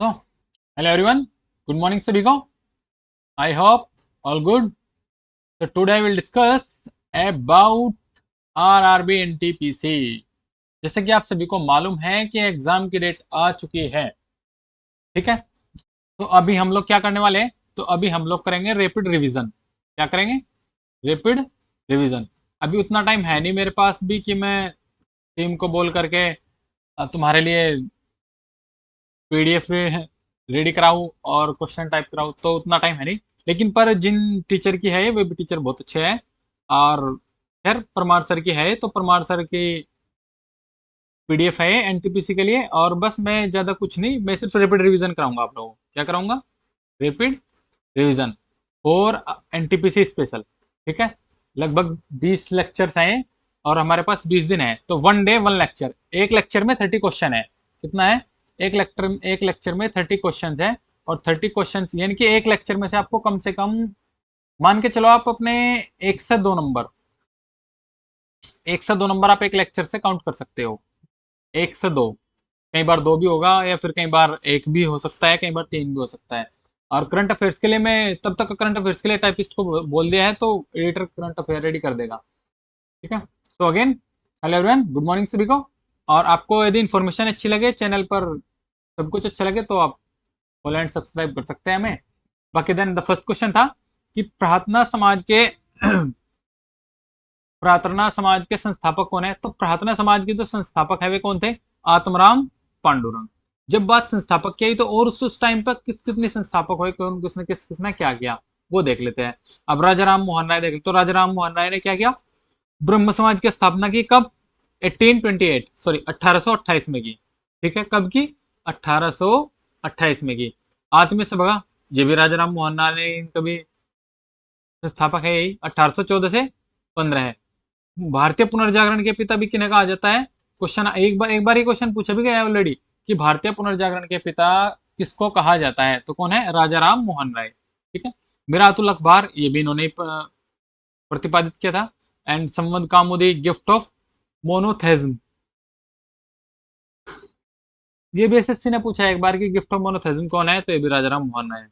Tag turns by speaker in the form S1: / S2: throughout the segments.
S1: So, hello everyone. Good morning सभी को. I hope all good. So today we'll discuss about RRB NTPC. जैसे कि आप सभी को मालूम है कि एग्जाम की डेट आ चुकी है. ठीक है. तो अभी हम लोग क्या करने वाले हैं? तो अभी हम लोग करेंगे रैपिड रिवीजन. क्या करेंगे? Rapid revision. अभी उतना टाइम है नहीं मेरे पास भी कि मैं टीम को बोल करके तुम्हारे लिए पीडीएफ रेडी कराऊँ और क्वेश्चन टाइप कराऊँ, तो उतना टाइम है नहीं. लेकिन पर जिन टीचर की है वे भी टीचर बहुत अच्छे हैं. और खैर परमार सर की है तो परमार सर की पीडीएफ है एनटीपीसी के लिए. और बस मैं ज़्यादा कुछ नहीं, मैं सिर्फ रैपिड रिवीजन कराऊंगा आप लोगों को. क्या कराऊंगा? रैपिड रिवीजन और एनटीपीसी स्पेशल. ठीक है. लगभग 20 लेक्चर्स हैं और हमारे पास 20 दिन है, तो वन डे वन लेक्चर. एक लेक्चर में 30 क्वेश्चन है. कितना है? एक लेक्चर में 30 क्वेश्चन है. और 30 क्वेश्चन यानी कि एक लेक्चर में से आपको कम से कम मान के चलो आप अपने एक से दो नंबर, एक से दो नंबर आप एक लेक्चर से काउंट कर सकते हो. एक से दो. कई बार दो भी होगा या फिर कई बार एक भी हो सकता है, कई बार तीन भी हो सकता है. और करंट अफेयर्स के लिए मैं तब तक करंट अफेयर्स के लिए टाइपिस्ट को बोल दिया है, तो एडिटर करंट अफेयर रेडी कर देगा. ठीक है. So again hello everyone, good morning सभी को. और आपको यदि इन्फॉर्मेशन अच्छी लगे, चैनल पर सब कुछ अच्छा लगे, तो आप फॉलो एंड सब्सक्राइब कर सकते हैं हमें. बाकी देन द फर्स्ट क्वेश्चन था कि प्रार्थना समाज के प्रार्थना समाज के संस्थापक कौन है? तो प्रार्थना समाज के जो संस्थापक है वे कौन थे? आत्माराम पांडुरंग. जब बात संस्थापक की आई तो और उस टाइम पर कितने संस्थापक हुए, कौन किसने किसने क्या किया, वो देख लेते हैं. अब राजा राम मोहन राय देख, तो राजा राम मोहन राय ने क्या किया? ब्रह्म समाज की स्थापना की. कब? 1828, सॉरी 1828 में की. ठीक है. कब की? 1828 में की. आत्मीय सभा, ये भी राजा राम मोहन राय ने इनका भी संस्थापक है, यही 1814 से 15 है. भारतीय पुनर्जागरण के पिता भी किन्हें कहा जाता है? क्वेश्चन एक बार ही क्वेश्चन पूछा भी गया है ऑलरेडी कि भारतीय पुनर्जागरण के पिता किसको कहा जाता है, तो कौन है? राजा राम मोहन राय. ठीक है. मिरातुल अखबार, ये भी इन्होंने प्रतिपादित किया था. एंड संवद कामोदी गिफ्ट ऑफ मोनोथेज्म, ये भी एसएससी ने पूछा है एक बार कि गिफ्ट ऑफ मोनोथेज्म कौन है, तो ये भी राजा राम मोहन राय है.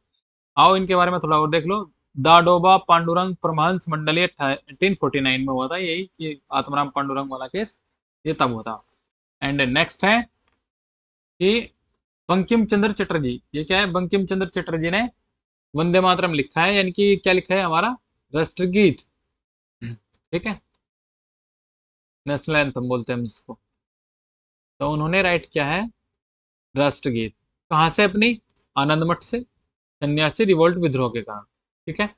S1: आओ इनके बारे में थोड़ा और देख लो. दाडोबा पांडुरंग परमहंस मंडली 1849 में हुआ था, यही ये आत्माराम पांडुरंग वाला केस ये तब हुआ था. एंड नेक्स्ट है कि बंकिम चंद्र चटर्जी. ये क्या है? बंकिम चंद्र चटर्जी ने वंदे मातरम लिखा है, यानी कि क्या लिखा है? हमारा राष्ट्रगीत. ठीक है. नेशनल एंथम बोलते हैं हम इसको. तो उन्होंने राइट किया है राष्ट्रगीत. कहाँ से? अपनी आनंद मठ से, सन्यासी रिवोल्ट विद्रोह के कारण. ठीक है.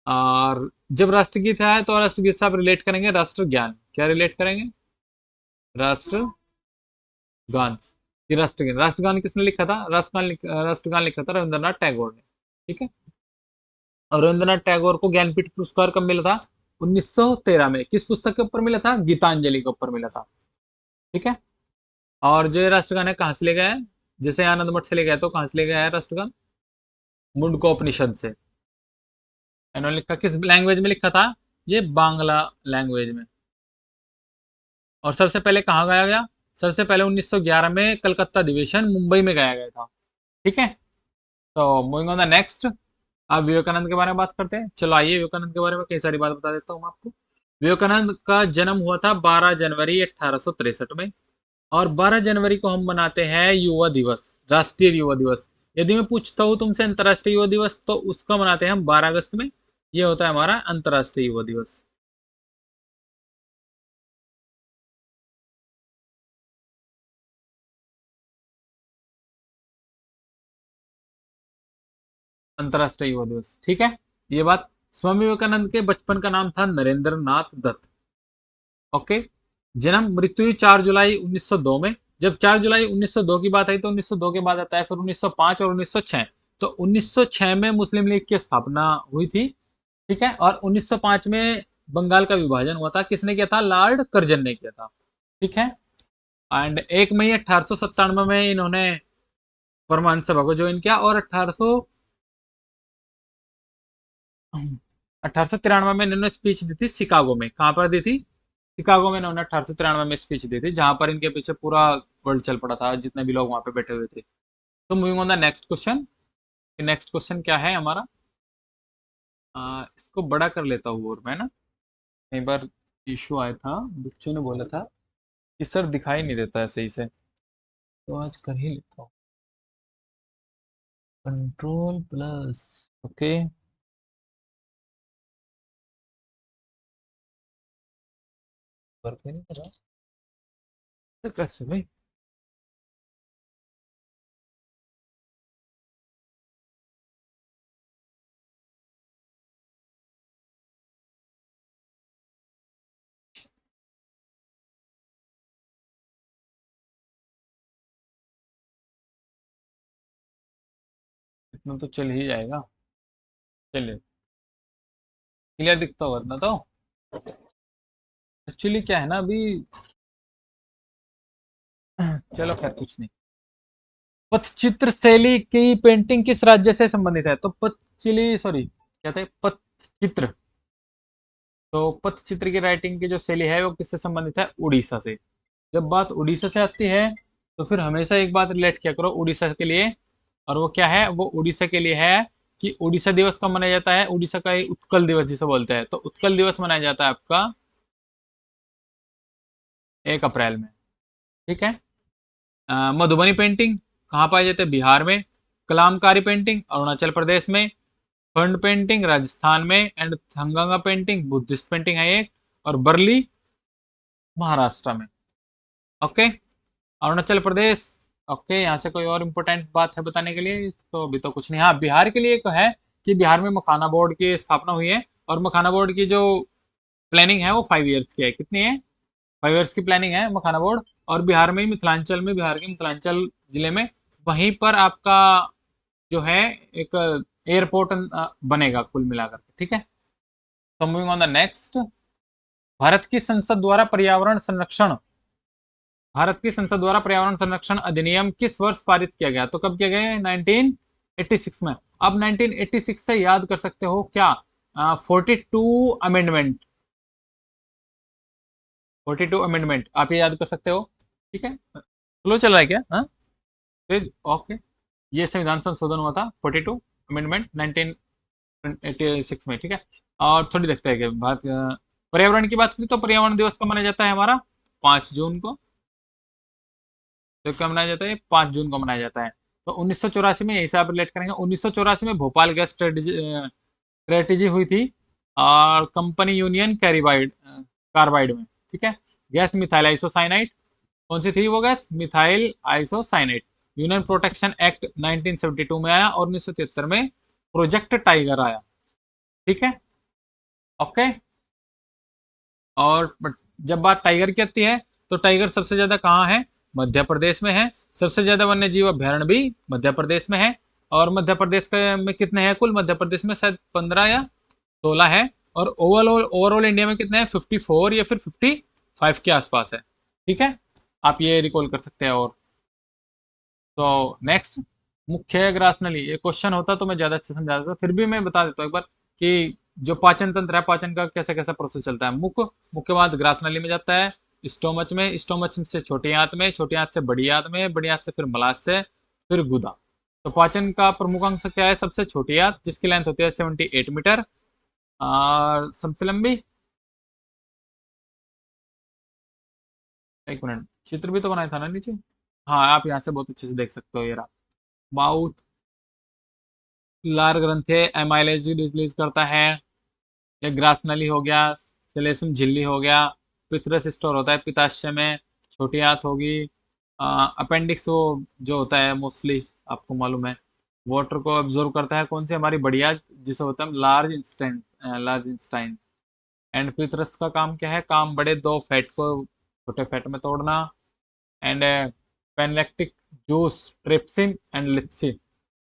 S1: और जब राष्ट्रगीत है तो राष्ट्रगीत से आप रिलेट करेंगे राष्ट्रज्ञान. क्या रिलेट करेंगे? राष्ट्रगान. ये राष्ट्रगान, राष्ट्रगान किसने लिखा था? राष्ट्रगान लिखा था रविंद्रनाथ टैगोर ने. ठीक है. और रविंद्रनाथ टैगोर को ज्ञानपीठ पुरस्कार कब मिला था? 1913 में. किस पुस्तक के ऊपर मिला था? गीतांजलि के ऊपर मिला था. ठीक है. और जो ये राष्ट्रगान है कहाँ से ले गया है? जैसे आनंद मठ से ले गया, तो कहाँ से ले गया है राष्ट्रगान? मुंडकोपनिषद से. इन्होंने लिखा किस लैंग्वेज में लिखा था? ये बांग्ला लैंग्वेज में. और सबसे पहले कहाँ गाया गया? सबसे पहले 1911 में कलकत्ता अधिवेशन मुंबई में गाया गया था. ठीक है. तो मूविंग ऑन द नेक्स्ट, आप विवेकानंद के बारे में बात करते हैं. चलो आइए, विवेकानंद के बारे में कई सारी बात बता देता हूँ मैं आपको. विवेकानंद का जन्म हुआ था 12 जनवरी 1863 में. और 12 जनवरी को हम मनाते हैं युवा दिवस, राष्ट्रीय युवा दिवस. यदि मैं पूछता हूँ तुमसे अंतर्राष्ट्रीय युवा दिवस, तो उसका मनाते हैं हम 12 अगस्त में. ये होता है हमारा अंतर्राष्ट्रीय युवा दिवस. अंतर्राष्ट्रीय युवा दिवस. ठीक है. ये बात. स्वामी विवेकानंद के बचपन का नाम था नरेंद्र नाथ दत्त. ओके. जन्म मृत्यु हुई 4 जुलाई 1902 में. जब 4 जुलाई 1902 की बात आई तो 1902 के बाद आता है फिर 1905 और 1906. तो 1906 में मुस्लिम लीग की स्थापना हुई थी. ठीक है. और 1905 में बंगाल का विभाजन हुआ था. किसने किया था? लॉर्ड कर्जन ने किया था. ठीक है. एंड 1 मई 1897 में इन्होंने परमाणु सभा को ज्वाइन किया. और 1893 में इन्होंने स्पीच दी थी शिकागो में. कहाँ पर दी थी? शिकागो में इन्होंने 1893 में स्पीच दी थी, जहां पर इनके पीछे पूरा वर्ल्ड चल पड़ा था, जितने भी लोग वहां पे बैठे हुए थे. तो moving on the next question. Next question क्या है हमारा? इसको बड़ा कर लेता हूँ और मैं ना, कई बार इशू आया था, बच्चों ने बोला था कि सर दिखाई नहीं देता है सही से, तो आज कर ही लेता हूँ। Control plus, okay. वर्क नहीं कर रहा तो कैसे भाई? इतना तो चल ही जाएगा। चलिए, क्लियर दिखता होगा इतना तो। एक्चुअली क्या है ना अभी, चलो खैर कुछ नहीं। पथचित्र शैली की पेंटिंग किस राज्य से संबंधित है? तो पथचिली, सॉरी क्या था, पथचित्र। तो पथचित्र की राइटिंग की जो शैली है वो किससे संबंधित है? उड़ीसा से। जब बात उड़ीसा से आती है तो फिर हमेशा एक बात रिलेट किया करो उड़ीसा के लिए, और वो क्या है? वो उड़ीसा के लिए है कि उड़ीसा दिवस कब मनाया जाता है? उड़ीसा का ये उत्कल दिवस जिसे बोलते हैं, तो उत्कल दिवस मनाया जाता है आपका 1 अप्रैल में। ठीक है। मधुबनी पेंटिंग कहाँ पाई जाती है? बिहार में। कलामकारी पेंटिंग अरुणाचल प्रदेश में। फंड पेंटिंग राजस्थान में। एंड थंगंगा पेंटिंग बुद्धिस्ट पेंटिंग है एक, और बर्ली महाराष्ट्र में। ओके। अरुणाचल प्रदेश। ओके, यहाँ से कोई और इम्पोर्टेंट बात है बताने के लिए? तो अभी तो कुछ नहीं। हाँ, बिहार के लिए एक है कि बिहार में मखाना बोर्ड की स्थापना हुई है, और मखाना बोर्ड की जो प्लानिंग है वो 5 ईयर्स की है। कितनी है? 5 ईयर्स की प्लानिंग है मखाना बोर्ड। और बिहार में, मिथिलांचल में, बिहार के मिथिलांचल जिले में, वहीं पर आपका जो है एक एयरपोर्ट बनेगा कुल मिलाकर के। ठीक है। तो moving on the next. Bharat की संसद द्वारा पर्यावरण संरक्षण, भारत की संसद द्वारा पर्यावरण संरक्षण अधिनियम किस वर्ष पारित किया गया? तो कब किया गया? 1986 में। अब 1986 से याद कर सकते हो क्या? 42 अमेंडमेंट, 42 अमेंडमेंट आप ये याद कर सकते हो। ठीक है। स्लो चल रहा है क्या? हाँ, फिर ओके। ये संविधान संशोधन हुआ था 42 अमेंडमेंट 1986 में। ठीक है। और थोड़ी देखते हैं कि भारत पर्यावरण की बात करें तो पर्यावरण दिवस कब मनाया जाता है हमारा? 5 जून को। तो कब मनाया जाता है? 5 जून को मनाया जाता है। तो 1984 में, यही से आप रिलेट करेंगे, 1984 में भोपाल गैस स्ट्रेटेजी हुई थी, और कंपनी यूनियन कैरिबाइड कार्बाइड में। ठीक है। गैस मिथाइल आइसोसाइनाइड, कौन सी थी वो gas? Methyl isocyanide. Union protection act 1972 में आया, और 1973 में प्रोजेक्ट टाइगर आया। ठीक है। ओके। और जब बात टाइगर की आती है तो टाइगर सबसे ज्यादा कहाँ है? मध्य प्रदेश में है। सबसे ज्यादा वन्य जीव अभ्यारण्य भी मध्य प्रदेश में है। और मध्य प्रदेश में कितने हैं कुल? मध्य प्रदेश में शायद 15 या 16 है। और ओवरऑल, ओवरऑल इंडिया में कितने हैं? 54 या फिर 55 के आसपास है। ठीक है। आप ये रिकॉल कर सकते हैं। और तो नेक्स्ट, मुख्य ग्रास नली, ये क्वेश्चन होता तो मैं ज्यादा अच्छे समझा देता, फिर भी मैं बता देता हूँ एक बार कि जो पाचन तंत्र है, पाचन का कैसा कैसा प्रोसेस चलता है। मुख्य बाद ग्रास नली में जाता है, स्टोमच में, स्टोमच से छोटी आंत में, छोटी आंत से बड़ी आंत में, बड़ी आंत से फिर मलाशय, फिर गुदा। तो पाचन का प्रमुख अंश क्या है? सबसे छोटी आंत जिसकी लेंथ होती है 78 मीटर, और सबसे लंबी, 1 मिनट, चित्र भी तो बनाया था ना नीचे। हाँ, आप यहाँ से बहुत अच्छे से देख सकते हो, ये रहा। माउथ, लार ग्रंथि एमाइलेज रिलीज करता है। एक ग्रास नली हो गया, सेलेसम झिल्ली हो गया, पितरस स्टोर होता है पित्ताशय में, छोटी आंत होगी, अपेंडिक्स वो जो होता है मोस्टली आपको मालूम है, वाटर को ऑब्जर्व करता है। कौन सी? हमारी बड़ी आंत जिसे होता है large Einstein, large Einstein. And Patras का काम क्या है? काम बड़े दो फैट को छोटे फैट में तोड़ना। एंड पेनलेक्टिक जूस, ट्रिप्सिन एंड लिप्सिन,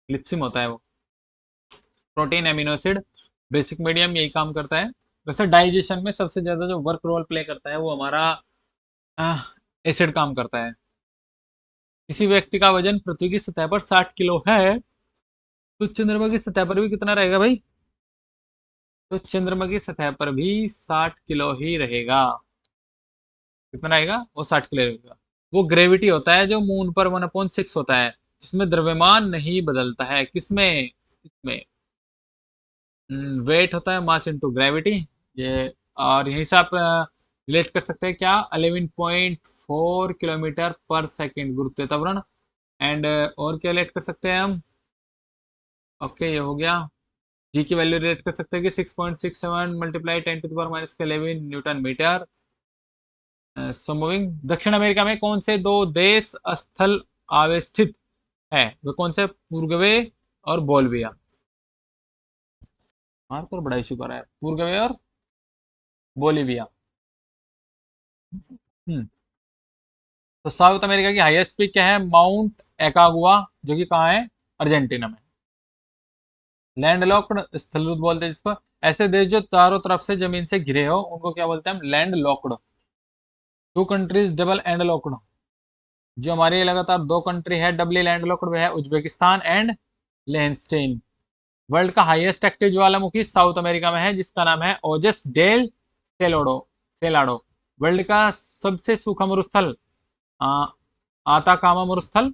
S1: लिप्सिन होता है वो, protein amino acid, basic medium, यही काम करता है। वैसे डाइजेशन में सबसे ज्यादा जो वर्क रोल प्ले करता है वो हमारा एसिड काम करता है। किसी व्यक्ति का वजन पृथ्वी की सतह पर 60 किलो है, तो चंद्रमा की सतह पर भी कितना रहेगा भाई? तो चंद्रमा की सतह पर भी 60 किलो ही रहेगा। कितना रहेगा? वो 60 किलो रहेगा। वो ग्रेविटी होता है जो मून पर 1/6 होता है। जिसमें द्रव्यमान नहीं बदलता है, किसमें? इसमें वेट होता है मास इनटू ग्रेविटी ये। और यहीं से आप रिलेट कर सकते हैं क्या, 11.4 किलोमीटर पर सेकंड गुरुत्व त्वरण। एंड और क्या रिलेट कर सकते हैं हम? ओके, ये हो गया। जी की वैल्यू रिलेट कर सकते हैं कि 6.67 multiply 10⁻⁻11 newton metre. So moving, दक्षिण अमेरिका में कौन से दो देश स्थल आवस्थित है? वे कौन से? उरुग्वे और बोल्विया। मार्कर बड़ा इशू कर रहा है, उरुग्वे और बोलीविया। हम्म तो साउथ अमेरिका की हाईएस्ट पीक क्या है? माउंट एकागुआ, जो कि कहाँ है? अर्जेंटीना में। लैंडलॉक्ड स्थलरुद्ध बोलते हैं जिसको। ऐसे देश जो चारों तरफ से जमीन से घिरे हो उनको क्या बोलते हैं हम? Land locked. Two countries double and locked, जो हमारी लगातार दो कंट्री है डबली लैंड लॉक्ड, वे है उज्बेकिस्तान एंड लेहस्टेन। वर्ल्ड का हाईएस्ट एक्टिव ज्वालामुखी साउथ अमेरिका में है, जिसका नाम है ओजस डेल सेलोडो सेलाडो। वर्ल्ड का सबसे सूखा मरुस्थल आताकामा मरुस्थल।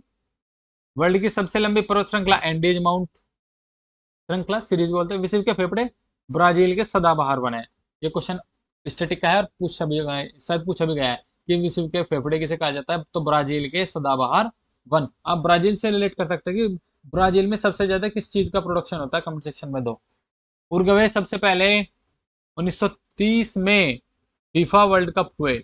S1: वर्ल्ड की सबसे लंबी पर्वत श्रृंखला एंडीज माउंट श्रृंखला सीरीज बोलते हैं। विश्व के फेफड़े ब्राजील के सदाबहार वन है। ये क्वेश्चन स्टैटिक का है और पूछा भी गया है, शायद पूछा भी गया है कि विश्व के फेफड़े किसे कहा जाता है, तो ब्राजील के सदाबहार वन। आप ब्राजील से रिलेट कर सकते हैं कि ब्राजील में सबसे ज्यादा किस चीज का प्रोडक्शन होता है, कमेंट सेक्शन में दो। उरुग्वे सबसे पहले 1930 में फीफा वर्ल्ड कप हुए।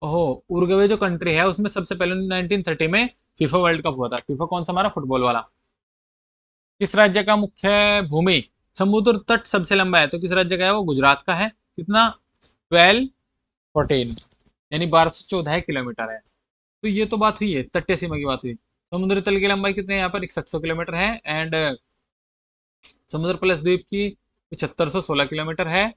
S1: ओहो, उरुग्वे जो कंट्री है उसमें सबसे पहले 1930 में फीफा वर्ल्ड कप हुआ था। फीफा कौन सा? हमारा फुटबॉल वाला। किस राज्य का मुख्य भूमि समुद्र तट सबसे लंबा है? तो किस राज्य का है वो? गुजरात का है। कितना? 1214, यानी 1214 किलोमीटर है। तो ये तो बात हुई है, तटीय सीमा की बात हुई। समुद्र तल की लंबाई कितनी है यहाँ पर? 6100 किलोमीटर है। एंड समुद्र प्लस द्वीप की 7516 किलोमीटर है।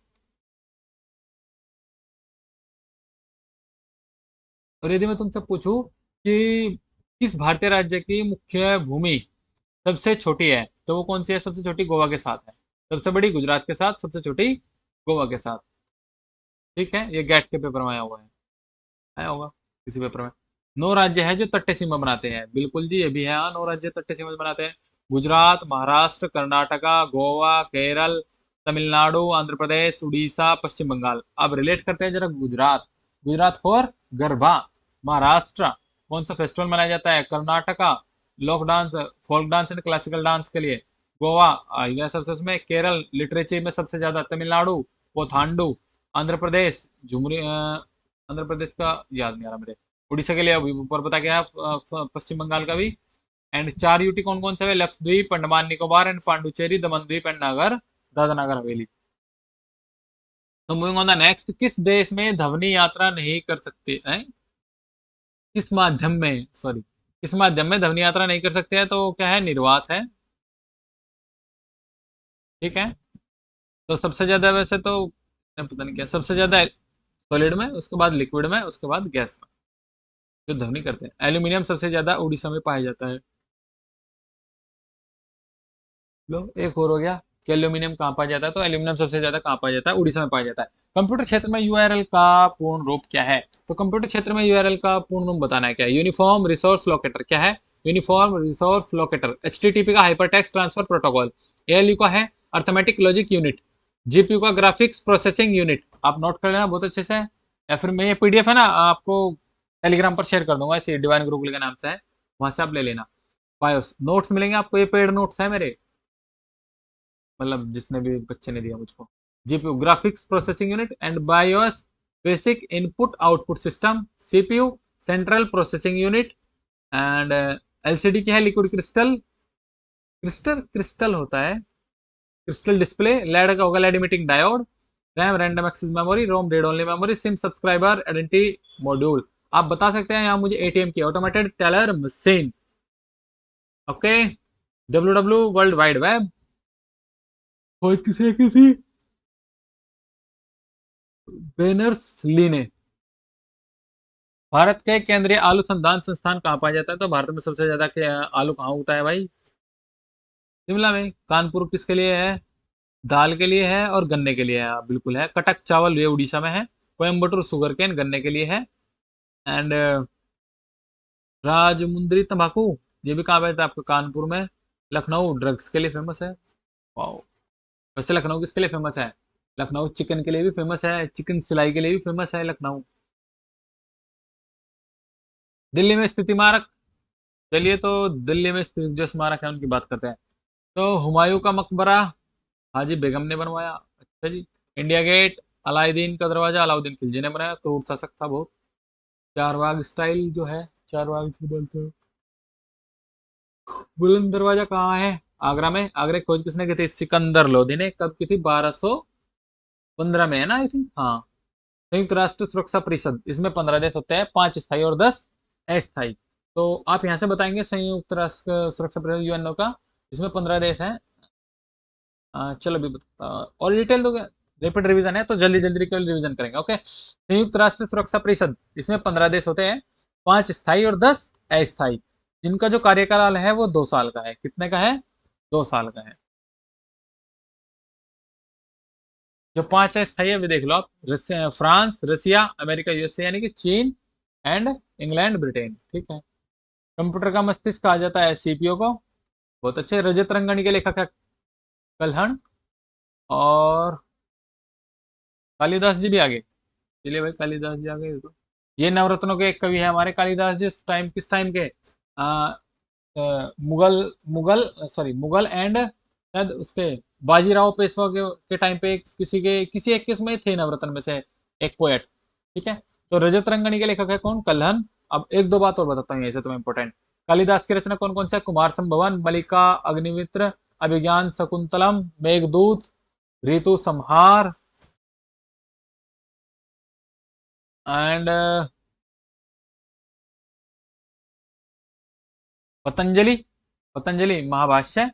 S1: और यदि मैं तुमसे पूछूं कि किस भारतीय राज्य की मुख्य भूमि सबसे छोटी है, तो वो कौन सी है? सबसे छोटी गोवा के साथ है। सबसे बड़ी गुजरात के साथ, सबसे छोटी गोवा के साथ। ठीक है, ये गेट के पेपर में आया हुआ है, आया होगा किसी पेपर में। 9 राज्य है जो तट्टे सीमा बनाते हैं, बिल्कुल जी, ये भी है। हाँ, 9 राज्य तट्टे सीमा बनाते हैं। गुजरात, महाराष्ट्र, कर्नाटका, गोवा, केरल, तमिलनाडु, आंध्र प्रदेश, उड़ीसा, पश्चिम बंगाल। अब रिलेट करते हैं जरा गुजरात। गुजरात फॉर गरबा। महाराष्ट्र कौन सा फेस्टिवल मनाया जाता है? कर्नाटका लोक dance, folk dance and classical dance के लिए। गोवा यह सबसे उसमें। केरल लिटरेचर में सबसे ज्यादा। तमिलनाडु पोथांडु। आंध्र प्रदेश झुमरी आंध्र प्रदेश का याद नहीं आ रहा मेरे। उड़ीसा के लिए अभी ऊपर बता गया, पश्चिम बंगाल का भी। एंड 4 यूटी कौन कौन से है? लक्षद्वीप, अंडमान निकोबार एंड पांडुचेरी, दमन द्वीप एंड नागर दादरा नगर हवेली। तो मूविंग ऑन द नेक्स्ट, किस देश में ध्वनि यात्रा नहीं कर सकते हैं? किस माध्यम में, सॉरी, किस माध्यम में ध्वनि यात्रा नहीं कर सकते हैं? तो क्या है? निर्वात है। ठीक है। तो सबसे ज्यादा वैसे तो पता नहीं क्या, सबसे ज्यादा सॉलिड में, उसके बाद लिक्विड में, उसके बाद गैस में जो ध्वनि करते हैं। एल्यूमिनियम सबसे ज्यादा उड़ीसा में पाया जाता है। लो, एक और हो गया कि एल्यूमिनियम कहाँ पाया जाता है, तो एल्यूमिनियम सबसे ज्यादा कहाँ पाया जाता है? उड़ीसा में पाया जाता है। कंप्यूटर क्षेत्र में यूआरएल का पूर्ण रूप क्या है? तो कंप्यूटर क्षेत्र में यूआरएल का पूर्ण रूप बताना है क्या? Uniform resource locator. क्या है? Uniform resource locator. एचटीटीपी का हाइपरटेक्स्ट ट्रांसफर प्रोटोकॉल। एएलयू का है अर्थमेटिक लॉजिक यूनिट। जीपीयू का ग्राफिक्स प्रोसेसिंग यूनिट। आप नोट कर लेना बहुत अच्छे से, या फिर मैं ये पीडीएफ है ना आपको टेलीग्राम पर शेयर कर दूंगा, ऐसे डिवाइन गुरुकुल के नाम से है, वहां से आप ले लेना। बायोस नोट्स मिलेंगे आपको, ये पेड नोट्स है मेरे, मतलब जिसने भी बच्चे ने दिया मुझको। GPU graphics processing unit and BIOS basic input output system. CPU central processing unit. And LCD क्या है? लिक्विड क्रिस्टल, क्रिस्टल क्रिस्टल होता है, क्रिस्टल डिस्प्ले। लैड का होगा LED emitting diode. RAM random access memory. ROM read only memory. SIM subscriber identity module. आप बता सकते हैं यहाँ मुझे एटीएम की, automated teller machine. Okay. W W world wide web. खोज किसे किसी बेनर्स ली ने। भारत के केंद्रीय आलू संधान संस्थान कहाँ पाया जाता है? तो भारत में सबसे ज्यादा आलू कहाँ उगता है भाई? शिमला में। कानपुर किसके लिए है? दाल के लिए है और गन्ने के लिए है। हाँ, बिल्कुल है। कटक चावल ये उड़ीसा में है। कोयम्बटूर शुगर केन गन्ने के लिए है। एंड राजमुंद्री तंबाकू ये भी कहाँ पे था आपको, कानपुर में। लखनऊ ड्रग्स के लिए फेमस है। वाओ। वैसे लखनऊ किसके लिए फेमस है? लखनऊ चिकन के लिए भी फेमस है, चिकन सिलाई के लिए भी फेमस है लखनऊ। दिल्ली में स्थित इमारत। चलिए तो दिल्ली में स्थित जो स्मारक है उनकी बात करते हैं। तो हुमायूं का मकबरा हाजी बेगम ने बनवाया। अच्छा जी। इंडिया गेट अलाउद्दीन का दरवाजा अलाउद्दीन खिलजी ने बनाया, तो उड़ सा सकता बहुत। चार बाग स्टाइल जो है, चार बाग इसको बोलते हैं। बुलंद दरवाजा कहाँ है? आगरा में। आगरा की खोज किसने की थी? सिकंदर लोधी ने। कब की थी? 1215 में है ना, आई थिंक, हाँ। संयुक्त राष्ट्र सुरक्षा परिषद, इसमें 15 देश होते हैं, 5 स्थायी और 10 अस्थायी। तो आप यहाँ से बताएंगे संयुक्त राष्ट्र सुरक्षा परिषद यूएनओ का, इसमें 15 देश हैं। चलो अभी बता और डिटेल दोगे। रैपिड रिवीजन है तो जल्दी जल्दी केवल रिवीजन करेंगे, ओके। संयुक्त राष्ट्र सुरक्षा परिषद, इसमें 15 देश होते हैं, 5 स्थायी और 10 अस्थायी। जिनका जो कार्यकाल है वो 2 साल का है। कितने का है? 2 साल का है। जो 5 अस्थायी है वे देख लो आप। फ्रांस, रसिया, अमेरिका, यूएसए, यानी कि चीन एंड इंग्लैंड, ब्रिटेन, ठीक है। कंप्यूटर का मस्तिष्क कहा जाता है सीपीयू को। बहुत अच्छे। रजत रंगनी के लेखक है कल्हण। और कालिदास जी भी आगे। चलिए भाई, कालिदास जी आगे तो। ये नवरत्नों के एक कवि है हमारे कालिदास जी। इस टाइम किस टाइम के? आ, मुगल मुगल सॉरी मुगल एंड शायद उसके बाजीराव पेशवा के टाइम पे किसी एक किस्म में थे नवरत्न में से एक पोएट, ठीक है। तो रजत रंगनी के लेखक है कौन? कल्हण। अब एक दो बात और बताता हूँ ऐसे तुम्हें इंपॉर्टेंट। कालिदास की रचना कौन कौन से है? कुमार संभवन, मलिका अग्निमित्र, अभिज्ञान शकुंतलम, मेघदूत, ऋतु संहार एंड पतंजलि। पतंजलि महाभाष्य।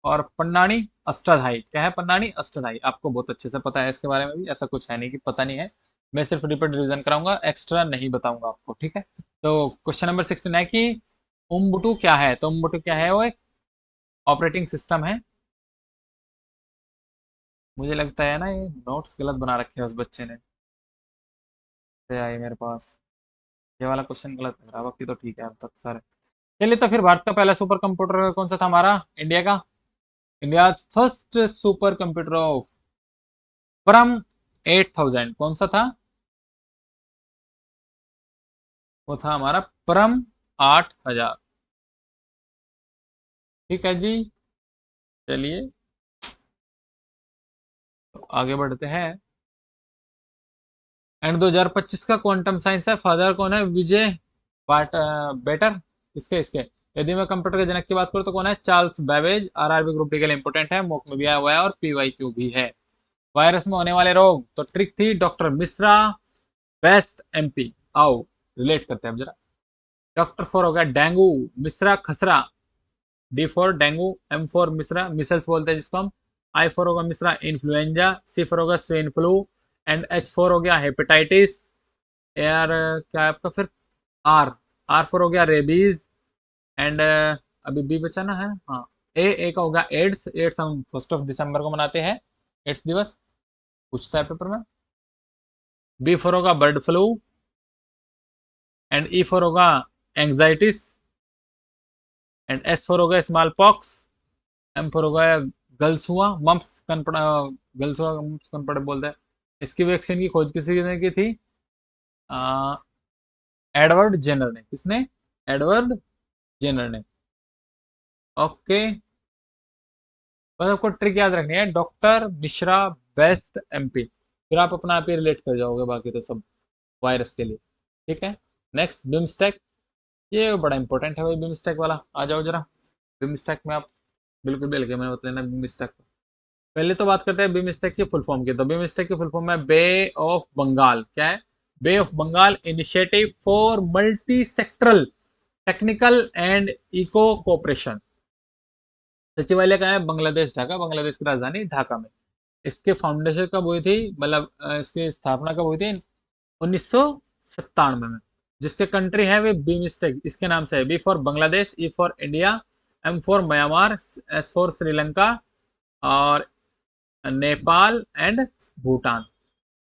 S1: और पन्नानी अष्टाध्यायी। क्या है? पन्नानी अष्टाध्यायी। आपको बहुत अच्छे से पता है इसके बारे में भी, ऐसा कुछ है नहीं कि पता नहीं है। मैं सिर्फ रिपीट रिवीजन कराऊंगा, एक्स्ट्रा नहीं बताऊंगा आपको, ठीक है। तो क्वेश्चन नंबर 16 है कि उम्बुटू क्या है? तो उम्बुटू क्या है? वो एक ऑपरेटिंग सिस्टम है। मुझे लगता है ना ये नोट्स गलत बना रखे हैं उस बच्चे ने। से आई मेरे पास, ये वाला क्वेश्चन गलत लग रहा है, बाकी तो ठीक है अब तक सर। चलिए तो फिर भारत का पहला सुपर कंप्यूटर कौन सा था हमारा? इंडिया का। India first super computer of परम 8000 कौन सा था? वो था हमारा परम 8000। ठीक है जी। चलिए तो आगे बढ़ते हैं। एंड 2025 का क्वांटम साइंस है। फादर कौन है? विजय बाट बेटर। इसके इसके यदि मैं कंप्यूटर के जनक की बात करूँ तो कौन है? Charles Babbage. RRB group D के लिए इंपोर्टेंट है, मॉक में भी आया हुआ है और पीवाईक्यू भी है। वायरस में होने वाले रोग, तो ट्रिक थी डॉक्टर मिश्रा, बेस्ट एमपी। आओ रिलेट करते हैं अब जरा। डॉक्टर फोर हो गया डेंगू, मिश्रा खसरा। D for dengue, M for मिश्रा मिसल्स बोलते हैं जिसको हम। आई फोर होगा मिश्रा इन्फ्लुएंजा, सी फोर होगा स्वेन फ्लू एंड एच फोर हो गया हेपेटाइटिस। यार क्या है आपका फिर? आर। आर फोर हो गया रेबीज एंड अभी बी बचा ना है, हाँ। ए का होगा एड्स। एड्स हम 1 दिसंबर को मनाते हैं, एड्स दिवस। पूछता है पेपर में। बी फोर होगा bird flu and E four होगा एंजाइटिस एंड एस फोर होगा स्मॉल पॉक्स। एम फोर होगा गर्ल्स हुआ मम्प्स कनपड़ा। गर्ल्स हुआ मम्प्स कनपड़े बोलते हैं। इसकी वैक्सीन की खोज किसी ने की थी? आ, एडवर्ड जेनर ने। किसने? एडवर्ड जेनर ने। ओके। बस आपको ट्रिक याद रखनी है, डॉक्टर मिश्रा बेस्ट एमपी, फिर आप अपना आप ही रिलेट कर जाओगे बाकी तो सब वायरस के लिए, ठीक है। Next BIMSTEC. ये बड़ा इंपॉर्टेंट है भाई बिमस्टेक वाला, आ जाओ जरा। बिमस्टेक में आप बिल्कुल भी हल्के में मत लेना बिमस्टेक। पहले तो बात करते हैं बिमस्टेक की फुल फॉर्म की। तो बिमस्टेक की फुल फॉर्म है बे ऑफ बंगाल। क्या है? Bay of Bengal initiative for multi sectoral technical and eco cooperation. सचिवालय कहाँ है? बांग्लादेश ढाका। बांग्लादेश की राजधानी ढाका में। इसके फाउंडेशन कब हुई थी, मतलब इसकी स्थापना कब हुई थी? 1997 में। जिसके कंट्री है वे बिमस्टेक इसके नाम से है। B for Bangladesh, E for India, M for Myanmar, S for Sri Lanka और नेपाल एंड भूटान,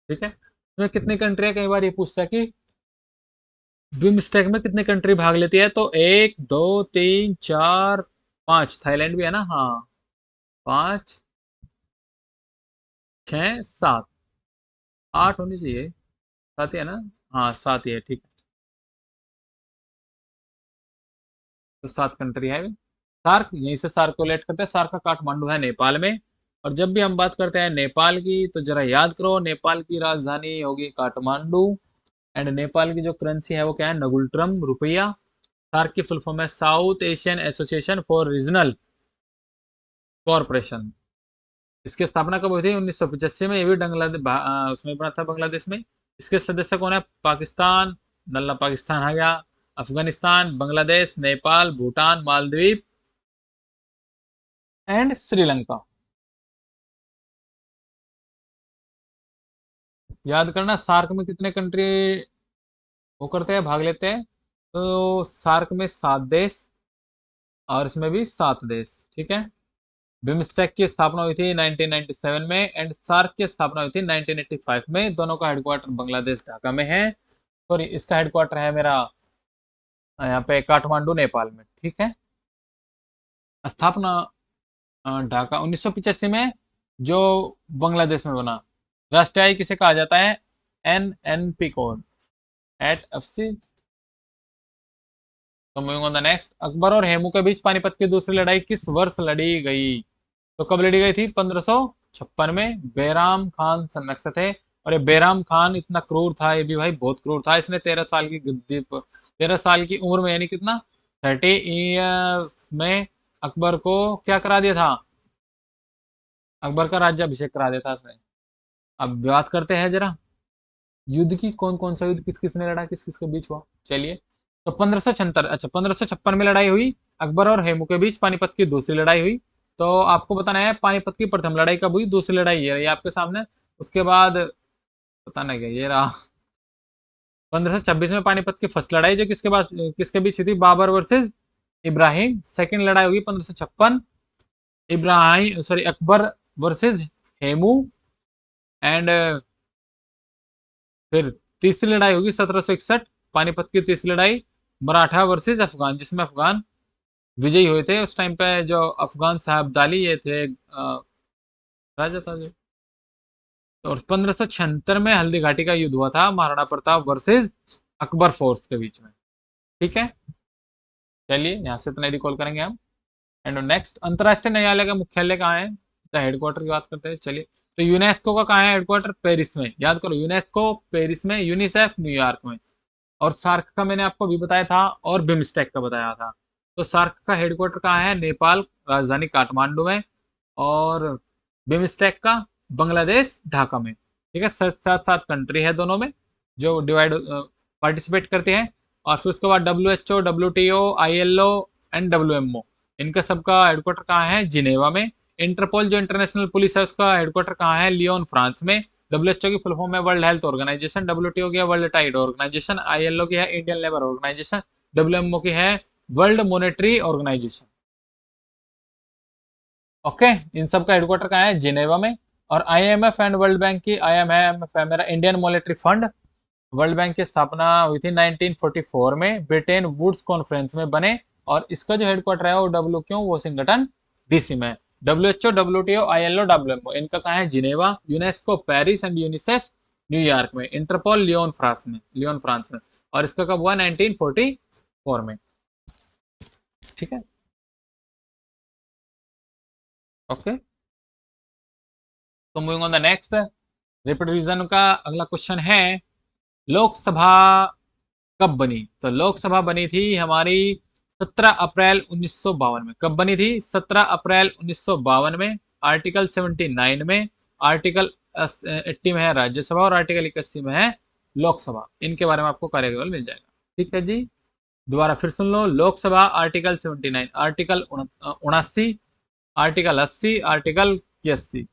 S1: ठीक है। इसमें कितनी कंट्री है? कई बार ये पूछता है कि बिम्स्टेक में कितने कंट्री भाग लेती है? तो एक, दो, तीन, चार, पांच, थाईलैंड भी है ना, हाँ, पांच, छह, सात, आठ होनी चाहिए, सात ही है ना, हाँ सात ही है, ठीक है। तो सात कंट्री है। सार्क, यहीं से सार्क को लेट करते हैं, सार्क का काठमांडू है नेपाल में। और जब भी हम बात करते हैं नेपाल की, तो जरा याद करो, नेपाल की राजधानी होगी काठमांडू। एंड नेपाल की जो करेंसी है वो क्या है? नगुल्ट्रम रुपया। सार्क की फुल फॉर्म है south Asian association for regional corporation. इसकी स्थापना कब हुई थी? 1985 में। ये भी उसमें बना था, बांग्लादेश में। इसके सदस्य कौन है? पाकिस्तान, नल्ला पाकिस्तान आ गया, अफगानिस्तान, बांग्लादेश, नेपाल, भूटान, मालदीव एंड श्रीलंका। याद करना, सार्क में कितने कंट्री वो करते हैं, भाग लेते हैं? तो सार्क में सात देश, और इसमें भी सात देश, ठीक है। बिम्स्टेक की स्थापना हुई थी 1997 में, एंड सार्क की स्थापना हुई थी 1985 में। दोनों का हेडक्वार्टर बांग्लादेश ढाका में है। सॉरी, इसका हेडक्वार्टर है मेरा यहाँ पे काठमांडू नेपाल में, ठीक है। स्थापना ढाका 1985 में, जो बांग्लादेश में बना। राष्ट्रीय आय किसे कहा जाता है? NNP कोड, एट FC। तो moving on the next, Akbar और हेमू के बीच पानीपत की दूसरी लड़ाई किस वर्ष लड़ी गई? तो कब लड़ी गई थी? 1556 में। बैराम खान संरक्षक थे। और ये बैराम खान इतना क्रूर था, ये भी भाई बहुत क्रूर था। इसने 13 साल की गद्दी पर, 13 साल की उम्र में, यानी कितना, 30 ईयर्स में अकबर को क्या करा दिया था? अकबर का राज्याभिषेक करा दिया था इसने। अब बात करते हैं जरा युद्ध की, कौन कौन सा युद्ध किस किसने लड़ा, किस किस के बीच हुआ, चलिए। तो 1576, अच्छा 1556 में लड़ाई हुई अकबर और हेमू के बीच, पानीपत की दूसरी लड़ाई हुई। तो आपको बताना है पानीपत की प्रथम लड़ाई कब हुई, दूसरी लड़ाई ये रही आपके सामने। उसके बाद बताना क्या, ये रहा 1526 में पानीपत की फर्स्ट लड़ाई, जो किसके बीच हुई थी? बाबर वर्सेस इब्राहिम। सेकंड लड़ाई होगी 1556, Ibrahim sorry Akbar versus Hemu. And फिर तीसरी लड़ाई होगी 1761, पानीपत की तीसरी लड़ाई, मराठा वर्सेस अफगान, जिसमें अफगान विजयी हुए थे। उस टाइम पे जो अफगान साहब दाली ये थे राजा था जो। और 1576 में हल्दी घाटी का युद्ध हुआ था, महाराणा प्रताप वर्सेस अकबर फोर्स के बीच में, ठीक है। चलिए यहाँ से इतना रिकॉल करेंगे हम। एंड नेक्स्ट, अंतर्राष्ट्रीय न्यायालय का मुख्यालय कहाँ है? हेडक्वार्टर की बात करते हैं, चलिए। तो यूनेस्को का कहाँ है हेडक्वार्टर? पेरिस में। याद करो, यूनेस्को पेरिस में, यूनिसेफ न्यूयॉर्क में। और सार्क का मैंने आपको अभी बताया था, और बिम्स्टेक का बताया था। तो सार्क का हेडक्वार्टर कहाँ है? नेपाल, राजधानी काठमांडू में। और बिम्स्टेक का बांग्लादेश ढाका में, ठीक है। सात सात सात कंट्री है दोनों में, जो डिवाइड पार्टिसिपेट करते हैं। और फिर उसके बाद WHO, WTO, ILO and WMO, इनका सबका हेडक्वार्टर कहाँ है? जिनेवा में। इंटरपोल, जो इंटरनेशनल पुलिस है, उसका हेडक्वार्टर कहाँ है? लियोन, फ्रांस में। WHO की फुल फॉर्म है वर्ल्ड हेल्थ ऑर्गेनाइजेशन। WTO की है वर्ल्ड ट्रेड ऑर्गेनाइजेशन। ILO की है इंडियन लेबर ऑर्गेनाइजेशन। WMO की है वर्ल्ड मॉनेटरी ऑर्गेनाइजेशन। ओके, इन सब का हेडक्वार्टर कहाँ है? जिनेवा में। और IMF एंड वर्ल्ड बैंक की, IMF है मेरा Indian monetary fund. World bank की स्थापना हुई थी 1944 में, ब्रिटेन वुड्स कॉन्फ्रेंस में बने। और इसका जो हेडक्वार्टर है वो वाशिंगटन DC में। WHO, WTO, ILO, WMO, इनका कहाँ है? Geneva. UNESCO Paris and UNICEF New York में। इंटरपोल लियोन फ्रांस में। और इसका कब हुआ? 1944 में, ठीक है। ओके, तो moving on the next, repeat revision का अगला क्वेश्चन है, लोकसभा कब बनी? तो लोकसभा बनी थी हमारी 17 अप्रैल 1952 में। कब बनी थी? 17 अप्रैल 1952 में। आर्टिकल 79 में। आर्टिकल 80 में है राज्यसभा, और आर्टिकल 81 में है लोकसभा। इनके बारे में आपको कार्यकाल मिल जाएगा, ठीक है जी। दोबारा फिर सुन लो, Lok Sabha article 79, article 79, article 80, article 81।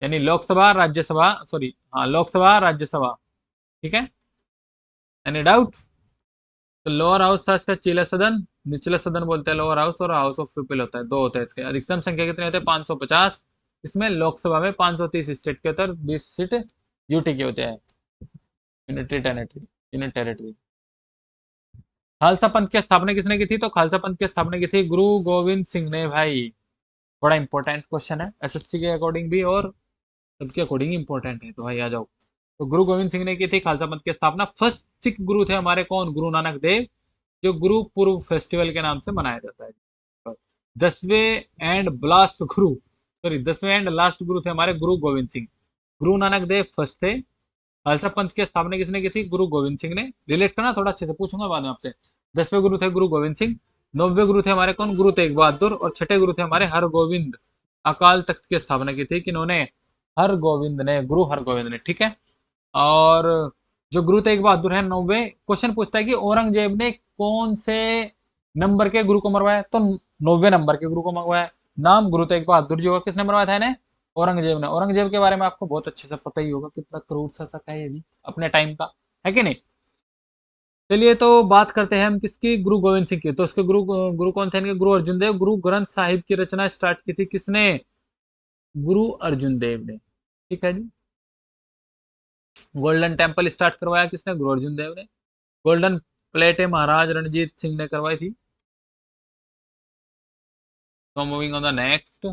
S1: यानी लोकसभा राज्यसभा, सॉरी हाँ, लोकसभा राज्यसभा, ठीक है। Any doubt? तो लोअर हाउस था इसका चिल्ला सदन, निचला सदन बोलते हैं लोअर हाउस, और हाउस ऑफ पीपल होता है, दो होता है इसके। अधिकतम संख्या कितने होते हैं? 550। इसमें लोकसभा में 530 स्टेट के होते हैं, और 20 सीट यूटी के होते हैं, unity territory, unit territory. Khalsa पंथ की स्थापना किसने की थी? तो खालसा पंथ की स्थापना की थी गुरु गोविंद सिंह ने भाई। बड़ा इंपॉर्टेंट क्वेश्चन है एसएससी के अकॉर्डिंग भी और सबके अकॉर्डिंग इंपॉर्टेंट है, तो भाई आ जाओ। तो गुरु गोविंद सिंह ने की थी खालसा पंथ की स्थापना। फर्स्ट सिख गुरु थे हमारे कौन? गुरु नानक देव, जो गुरु पूर्व फेस्टिवल के नाम से मनाया जाता है। 10वें एंड लास्ट गुरु थे हमारे गुरु गोविंद सिंह। गुरु नानक देव फर्स्ट थे। खालसा पंथ की स्थापना किसने की थी? गुरु गोविंद सिंह ने। रिलेट करना थोड़ा अच्छे से, पूछूंगा बाद में आपसे। 10वें गुरु थे गुरु गोविंद सिंह। 9वें गुरु थे हमारे कौन? गुरु तेग बहादुर। और छठे गुरु थे हमारे हरगोविंद। अकाल तख्त की स्थापना की थी किन्होंने? हरगोविंद ने, गुरु हरगोविंद ने, ठीक है। और जो गुरु तेग बहादुर है 9वें, क्वेश्चन पूछता है कि औरंगजेब ने कौन से नंबर के गुरु को मरवाया? तो 9वें नंबर के गुरु को मरवाया। नाम गुरु तेग बहादुर जी होगा, किसने मरवाया था इन्हें? औरंगजेब ने। औरंगजेब के बारे में आपको बहुत अच्छे से पता ही होगा, कितना क्रूर शासक है ये भी अपने टाइम का, है कि नहीं। चलिए तो बात करते हैं हम किसकी? गुरु गोविंद सिंह की। तो उसके गुरु गुरु कौन थे इनके? गुरु अर्जुन देव। गुरु ग्रंथ साहिब की रचना स्टार्ट की थी किसने? गुरु अर्जुन देव ने, ठीक है जी। गोल्डन टेम्पल स्टार्ट करवाया किसने? गुरु अर्जुन देव ने। गोल्डन प्लेटें महाराज रणजीत सिंह ने करवाई थी। तो मूविंग ऑन द नेक्स्ट।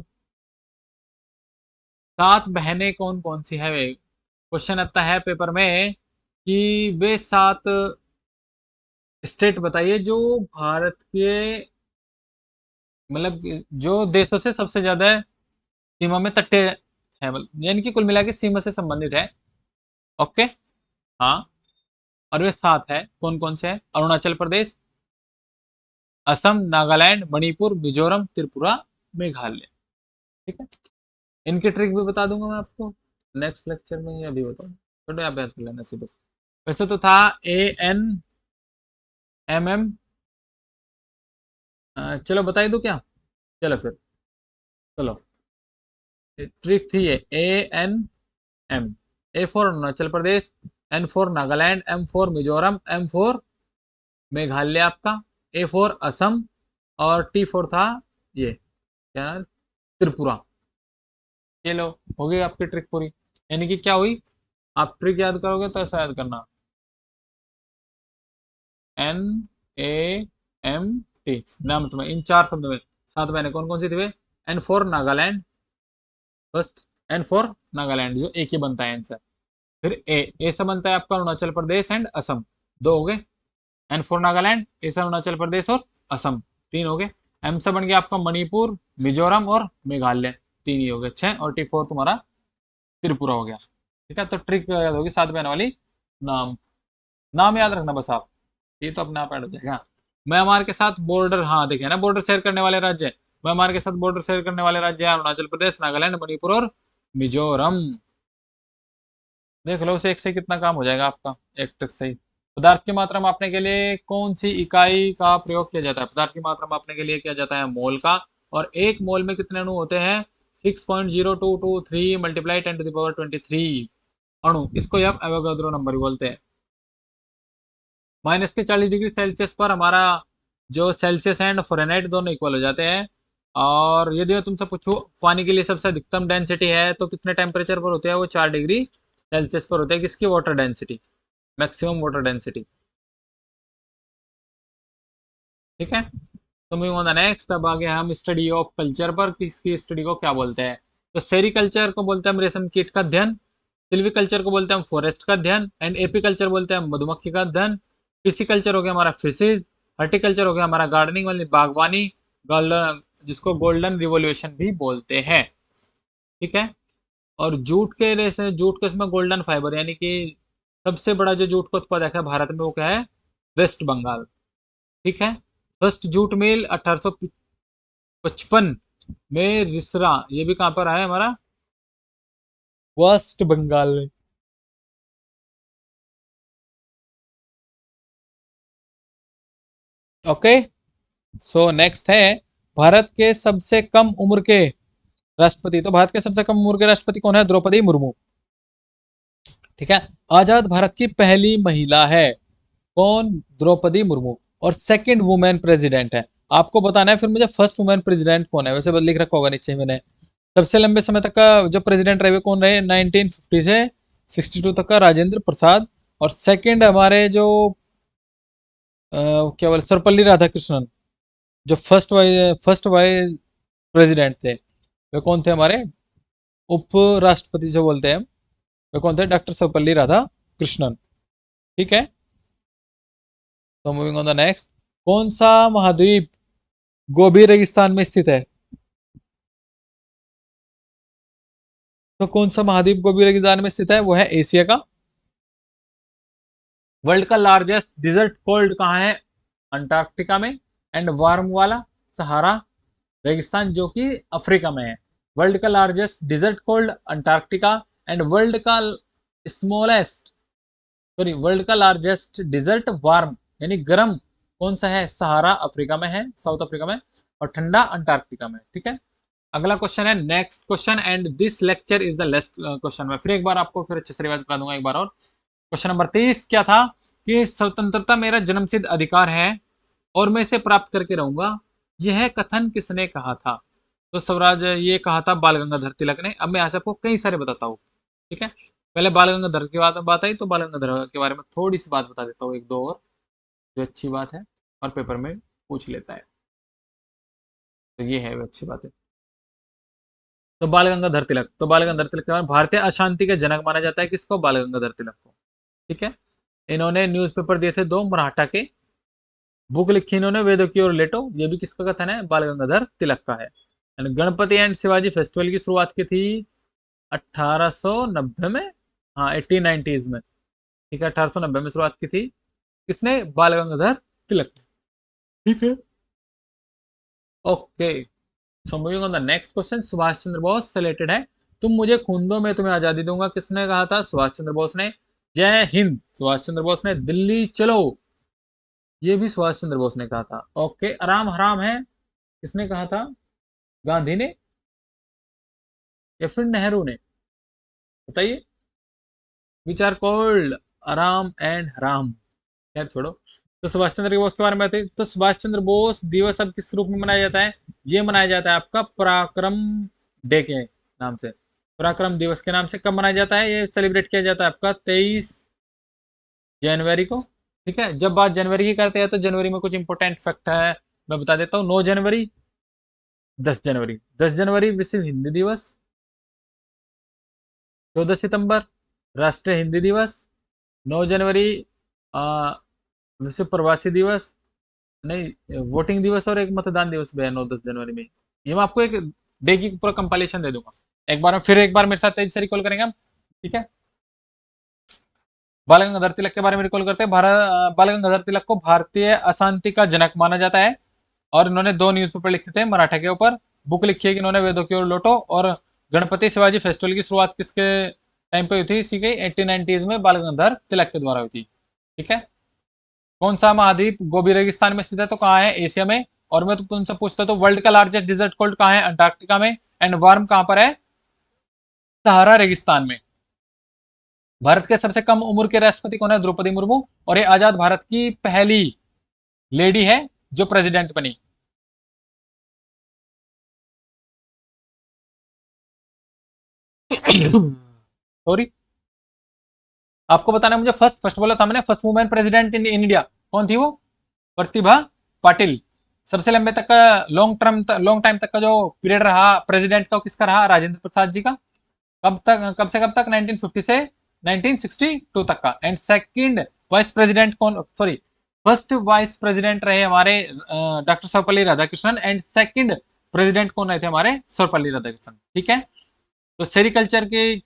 S1: 7 बहनें कौन कौन सी है? क्वेश्चन आता है पेपर में कि वे 7 स्टेट बताइए जो भारत के, मतलब जो देशों से सबसे ज्यादा सीमा में तट्टे है, मतलब यानी कि कुल मिला के सीमा से संबंधित है। ओके, हाँ। और वे 7 है, कौन कौन से है? अरुणाचल प्रदेश, असम, नागालैंड, मणिपुर, मिजोरम, त्रिपुरा, मेघालय, ठीक है। इनकी ट्रिक भी बता दूंगा मैं आपको नेक्स्ट लेक्चर में, ये अभी बताऊँ, छोटे आप याद कर लेना सीधे। वैसे तो था ANMM। चलो बता ही दूं क्या? चलो फिर, चलो। ट्रिक थी ये ANM। A for Arunachal Pradesh, N for Nagaland, M for Mizoram, M for Meghalaya आपका, A फॉर असम, और T फॉर था ये क्या नाम? त्रिपुरा। ये लो, हो गई आपकी ट्रिक पूरी। यानी कि क्या हुई? आप ट्रिक याद करोगे तो ऐसा याद करना, NAMT, नाम तुम्हें इन 4 शब्दों में 7 बहनें कौन कौन सी थी? N for Nagaland first, N for Nagaland जो एक ही बनता है आंसर। फिर ए से बनता है आपका अरुणाचल प्रदेश एंड असम, 2 हो गए। N फॉर नागालैंड, ए से अरुणाचल प्रदेश और असम, 3 हो गए। M से बन गया आपका मणिपुर, मिजोरम और मेघालय, 3 ही हो गए, 6। और T4 तुम्हारा त्रिपुरा हो गया, ठीक है। तो ट्रिक याद होगी 7 बहनों वाली। नाम, नाम याद रखना बस आप, ये तो अपने आप ऐड हो जाएगा। म्यांमार के साथ बॉर्डर, हाँ देखे ना, बॉर्डर शेयर करने वाले राज्य। म्यांमार के साथ बॉर्डर शेयर करने वाले राज्य हैं अरुणाचल प्रदेश, नागालैंड, मणिपुर और मिजोरम। देख लो उसे एक से कितना काम हो जाएगा आपका, एक ट्रिक से ही। पदार्थ की मात्रा मापने के लिए कौन सी इकाई का प्रयोग किया जाता है? पदार्थ की मात्रा मापने के लिए किया जाता है मोल का। और एक मोल में कितने अणु होते हैं? 6.0223 मल्टीप्लाई 10⁻23 अणु। इसको ही आप एवोगाड्रो नंबर बोलते हैं। -40 डिग्री सेल्सियस पर हमारा जो सेल्सियस एंड फ़ारेनहाइट दोनों इक्वल हो जाते हैं। और यदि मैं तुमसे पूछूं पानी के लिए सबसे अधिकतम डेंसिटी है तो कितने टेम्परेचर पर होते हैं? वो 4 डिग्री सेल्सियस पर होते हैं। किसकी? Water density, maximum water density, ठीक है। तो मूविंग ऑन द नेक्स्ट, अब आगे हम स्टडी ऑफ कल्चर पर, किसकी स्टडी को क्या बोलते हैं? तो सेरिकल्चर को बोलते हैं हम रेशम कीट का अध्ययन। सिल्वीकल्चर को बोलते हैं हम फॉरेस्ट का अध्ययन। एंड एपीकल्चर बोलते हैं हम मधुमक्खी का अध्ययन। पिसिकल्चर हो गया हमारा फिशेज। हॉर्टिकल्चर हो गया हमारा गार्डनिंग वाली बागवानी, गोल्डन, जिसको गोल्डन रिवोल्यूशन भी बोलते हैं, ठीक है। और जूट के रेसे, जूट के इसमें गोल्डन फाइबर, यानी कि सबसे बड़ा जो जूट का उत्पादक है भारत में वो क्या है? वेस्ट बंगाल, ठीक है। फर्स्ट जूट मिल 1855 में रिसरा, ये भी कहाँ पर है हमारा? वेस्ट बंगाल में। ओके, सो नेक्स्ट है भारत के सबसे कम उम्र के राष्ट्रपति। तो भारत के सबसे कम उम्र के राष्ट्रपति कौन है? द्रौपदी मुर्मू, ठीक है। आजाद भारत की पहली महिला है कौन? द्रौपदी मुर्मू। और सेकंड वुमेन प्रेसिडेंट है। आपको बताना है फिर मुझे फर्स्ट वुमेन प्रेसिडेंट कौन है। वैसे बस लिख रखा होगा नीचे मैंने। सबसे लंबे समय तक का जो प्रेसिडेंट रहे कौन रहे? 1950 से 62 तक का राजेंद्र प्रसाद। और सेकंड हमारे जो क्या बोले, सर्वपल्ली राधाकृष्णन, जो फर्स्ट वाइस प्रेसिडेंट थे, वे कौन थे हमारे, उप राष्ट्रपति जो बोलते हैं हम, वे कौन थे, डॉक्टर सर्वपल्ली राधाकृष्णन। ठीक है, तो मूविंग ऑन द नेक्स्ट, कौन सा महाद्वीप गोबी रेगिस्तान में स्थित है। तो कौन सा महाद्वीप गोबी रेगिस्तान में स्थित है, वो है एशिया का। वर्ल्ड का लार्जेस्ट डिजर्ट कोल्ड कहाँ है, अंटार्कटिका में। एंड वार्म वाला सहारा रेगिस्तान जो कि अफ्रीका में है। वर्ल्ड का largest desert cold Antarctica. And world का लार्जेस्ट डिजर्ट वार्म यानी गर्म कौन सा है, सहारा अफ्रीका में है, साउथ अफ्रीका में। और ठंडा अंटार्कटिका में। ठीक है, अगला क्वेश्चन है next question, and this lecture is the last question. मैं फिर एक बार आपको फिर अच्छे से रिवाइज करा दूंगा एक बार और। क्वेश्चन नंबर 30 क्या था, कि स्वतंत्रता मेरा जन्मसिद्ध अधिकार है और मैं इसे प्राप्त करके रहूंगा, यह कथन किसने कहा था। तो स्वराज ये कहा था बाल गंगाधर तिलक ने। अब मैं यहाँ से आपको कई सारे बताता हूँ। ठीक है, पहले बाल गंगाधर की बात आई, तो बाल गंगाधर के बारे में थोड़ी सी बात बता देता हूँ, एक दो और, जो अच्छी बात है और पेपर में पूछ लेता है। तो ये है वो अच्छी बात है। तो बाल गंगाधर तिलक, तो बाल गंगाधर तिलक के बारे में, भारतीय अशांति के जनक माना जाता है किसको, बाल गंगाधर तिलक को। ठीक है, इन्होंने न्यूज़पेपर दिए थे दो मराठा के, बुक लिखी इन्होंने वेदों की ओर लेटो, ये भी किसका कथन है, बाल गंगाधर तिलक का है। गणपति एंड शिवाजी फेस्टिवल की शुरुआत की थी 1890 में, हाँ 1890s में। ठीक है, 1890 में शुरुआत की थी, किसने, बाल गंगाधर तिलक। ठीक है, okay, so moving on the next question, Subhash Chandra Bose से रिलेटेड है। तुम मुझे खून दो मैं तुम्हें आजादी दूंगा, किसने कहा था, सुभाष चंद्र बोस ने। जय हिंद, सुभाष चंद्र बोस ने। दिल्ली चलो, ये भी सुभाष चंद्र बोस ने कहा था। ओके, आराम हराम है, किसने कहा था, गांधी ने या फिर नेहरू ने, बताइए। विच आर कॉल्ड आराम एंड हराम। खैर छोड़ो, तो सुभाष चंद्र बोस के बारे में बताइए। तो सुभाष चंद्र बोस दिवस अब किस रूप में मनाया जाता है, ये मनाया जाता है आपका पराक्रम डे के नाम से, पराक्रम दिवस के नाम से। कब मनाया जाता है, ये सेलिब्रेट किया जाता है आपका 23 जनवरी को। ठीक है, जब बात जनवरी की करते हैं तो जनवरी में कुछ इंपॉर्टेंट फैक्ट है, मैं बता देता हूँ। 9 जनवरी, 10 जनवरी, 10 जनवरी विश्व हिंदी दिवस, 14 सितंबर राष्ट्रीय हिंदी दिवस, 9 जनवरी विश्व प्रवासी दिवस, नहीं वोटिंग दिवस, और एक मतदान दिवस भी है 9-10 जनवरी में। ये मैं आपको एक डे की पूरा कंपाइलेशन दे दूंगा। एक बार फिर एक बार मेरे साथ तेजी से रिकॉल करेंगे हम। ठीक है, बाल गंगाधर तिलक के बारे में रिकॉल करते हैं। बाल गंगाधर तिलक को भारतीय अशांति का जनक माना जाता है, और इन्होंने दो न्यूज़पेपर लिखे थे मराठा के ऊपर। बुक लिखी है कि इन्होंने वेदों की ओर लौटो, और गणपति शिवाजी फेस्टिवल की शुरुआत किसके टाइम पे हुई थी, इसी के 1890s में बाल गंगाधर तिलक के द्वारा हुई थी। ठीक है, कौन सा महाद्वीप गोबी रेगिस्तान में स्थित है, तो कहाँ है, एशिया में। और मैं तो तुमसे पूछता तो वर्ल्ड का लार्जेस्ट डिजर्ट कोल्ड कहाँ है, अंटार्कटिका में। एंड वार्म कहाँ पर है, सहारा रेगिस्तान में। भारत के सबसे कम उम्र के राष्ट्रपति कौन है, द्रौपदी मुर्मू। और ये आजाद भारत की पहली लेडी है जो प्रेसिडेंट बनी। सॉरी, आपको बताना है मुझे, फर्स्ट फर्स्ट बोला था मैंने, first women president in India कौन थी, वो प्रतिभा पाटिल। सबसे लंबे तक का लॉन्ग टाइम तक का जो पीरियड रहा प्रेसिडेंट का, किसका रहा, राजेंद्र प्रसाद जी का। कब से कब तक, 1950 से 1962 तक का। एंड सेकंड वाइस प्रेसिडेंट कौन, सॉरी, फर्स्ट वाइस प्रेसिडेंट रहे हमारे doctor Sarvepalli Radhakrishnan. And second president कौन रहे थे हमारे, सर्वपल्ली राधाकृष्णन। ठीक है, तो सेरिकल्चर की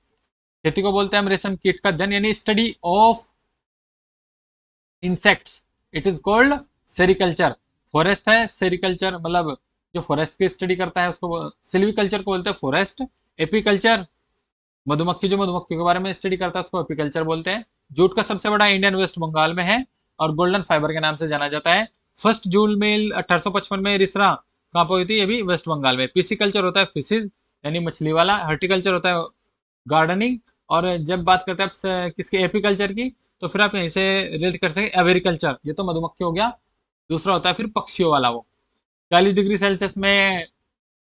S1: खेती को बोलते हैं हम रेशम कीट का अध्ययन, यानी study of insects, it is called sericulture. Forest है सेरिकल्चर, मतलब जो फॉरेस्ट की स्टडी करता है उसको सिल्वीकल्चर को बोलते हैं फॉरेस्ट। एपीकल्चर, मधुमक्खी जो मधुमक्खी के बारे में स्टडी करता है उसको एपीकल्चर बोलते हैं। जूट का सबसे बड़ा इंडियन वेस्ट बंगाल में है, और गोल्डन फाइबर के नाम से जाना जाता है। फर्स्ट जूल मिल 1855 में रिसरा कहाँ पर हुई थी, ये भी वेस्ट बंगाल में। पीसीकल्चर होता है फिशिज यानी मछली वाला। हॉर्टिकल्चर होता है गार्डनिंग। और जब बात करते हैं आप किसके, एपीकल्चर की, तो फिर आप यहीं से रिलेट कर सकते हैं एवेरिकल्चर, ये तो मधुमक्खी हो गया। दूसरा होता है फिर पक्षियों वाला, वो 40 डिग्री सेल्सियस में,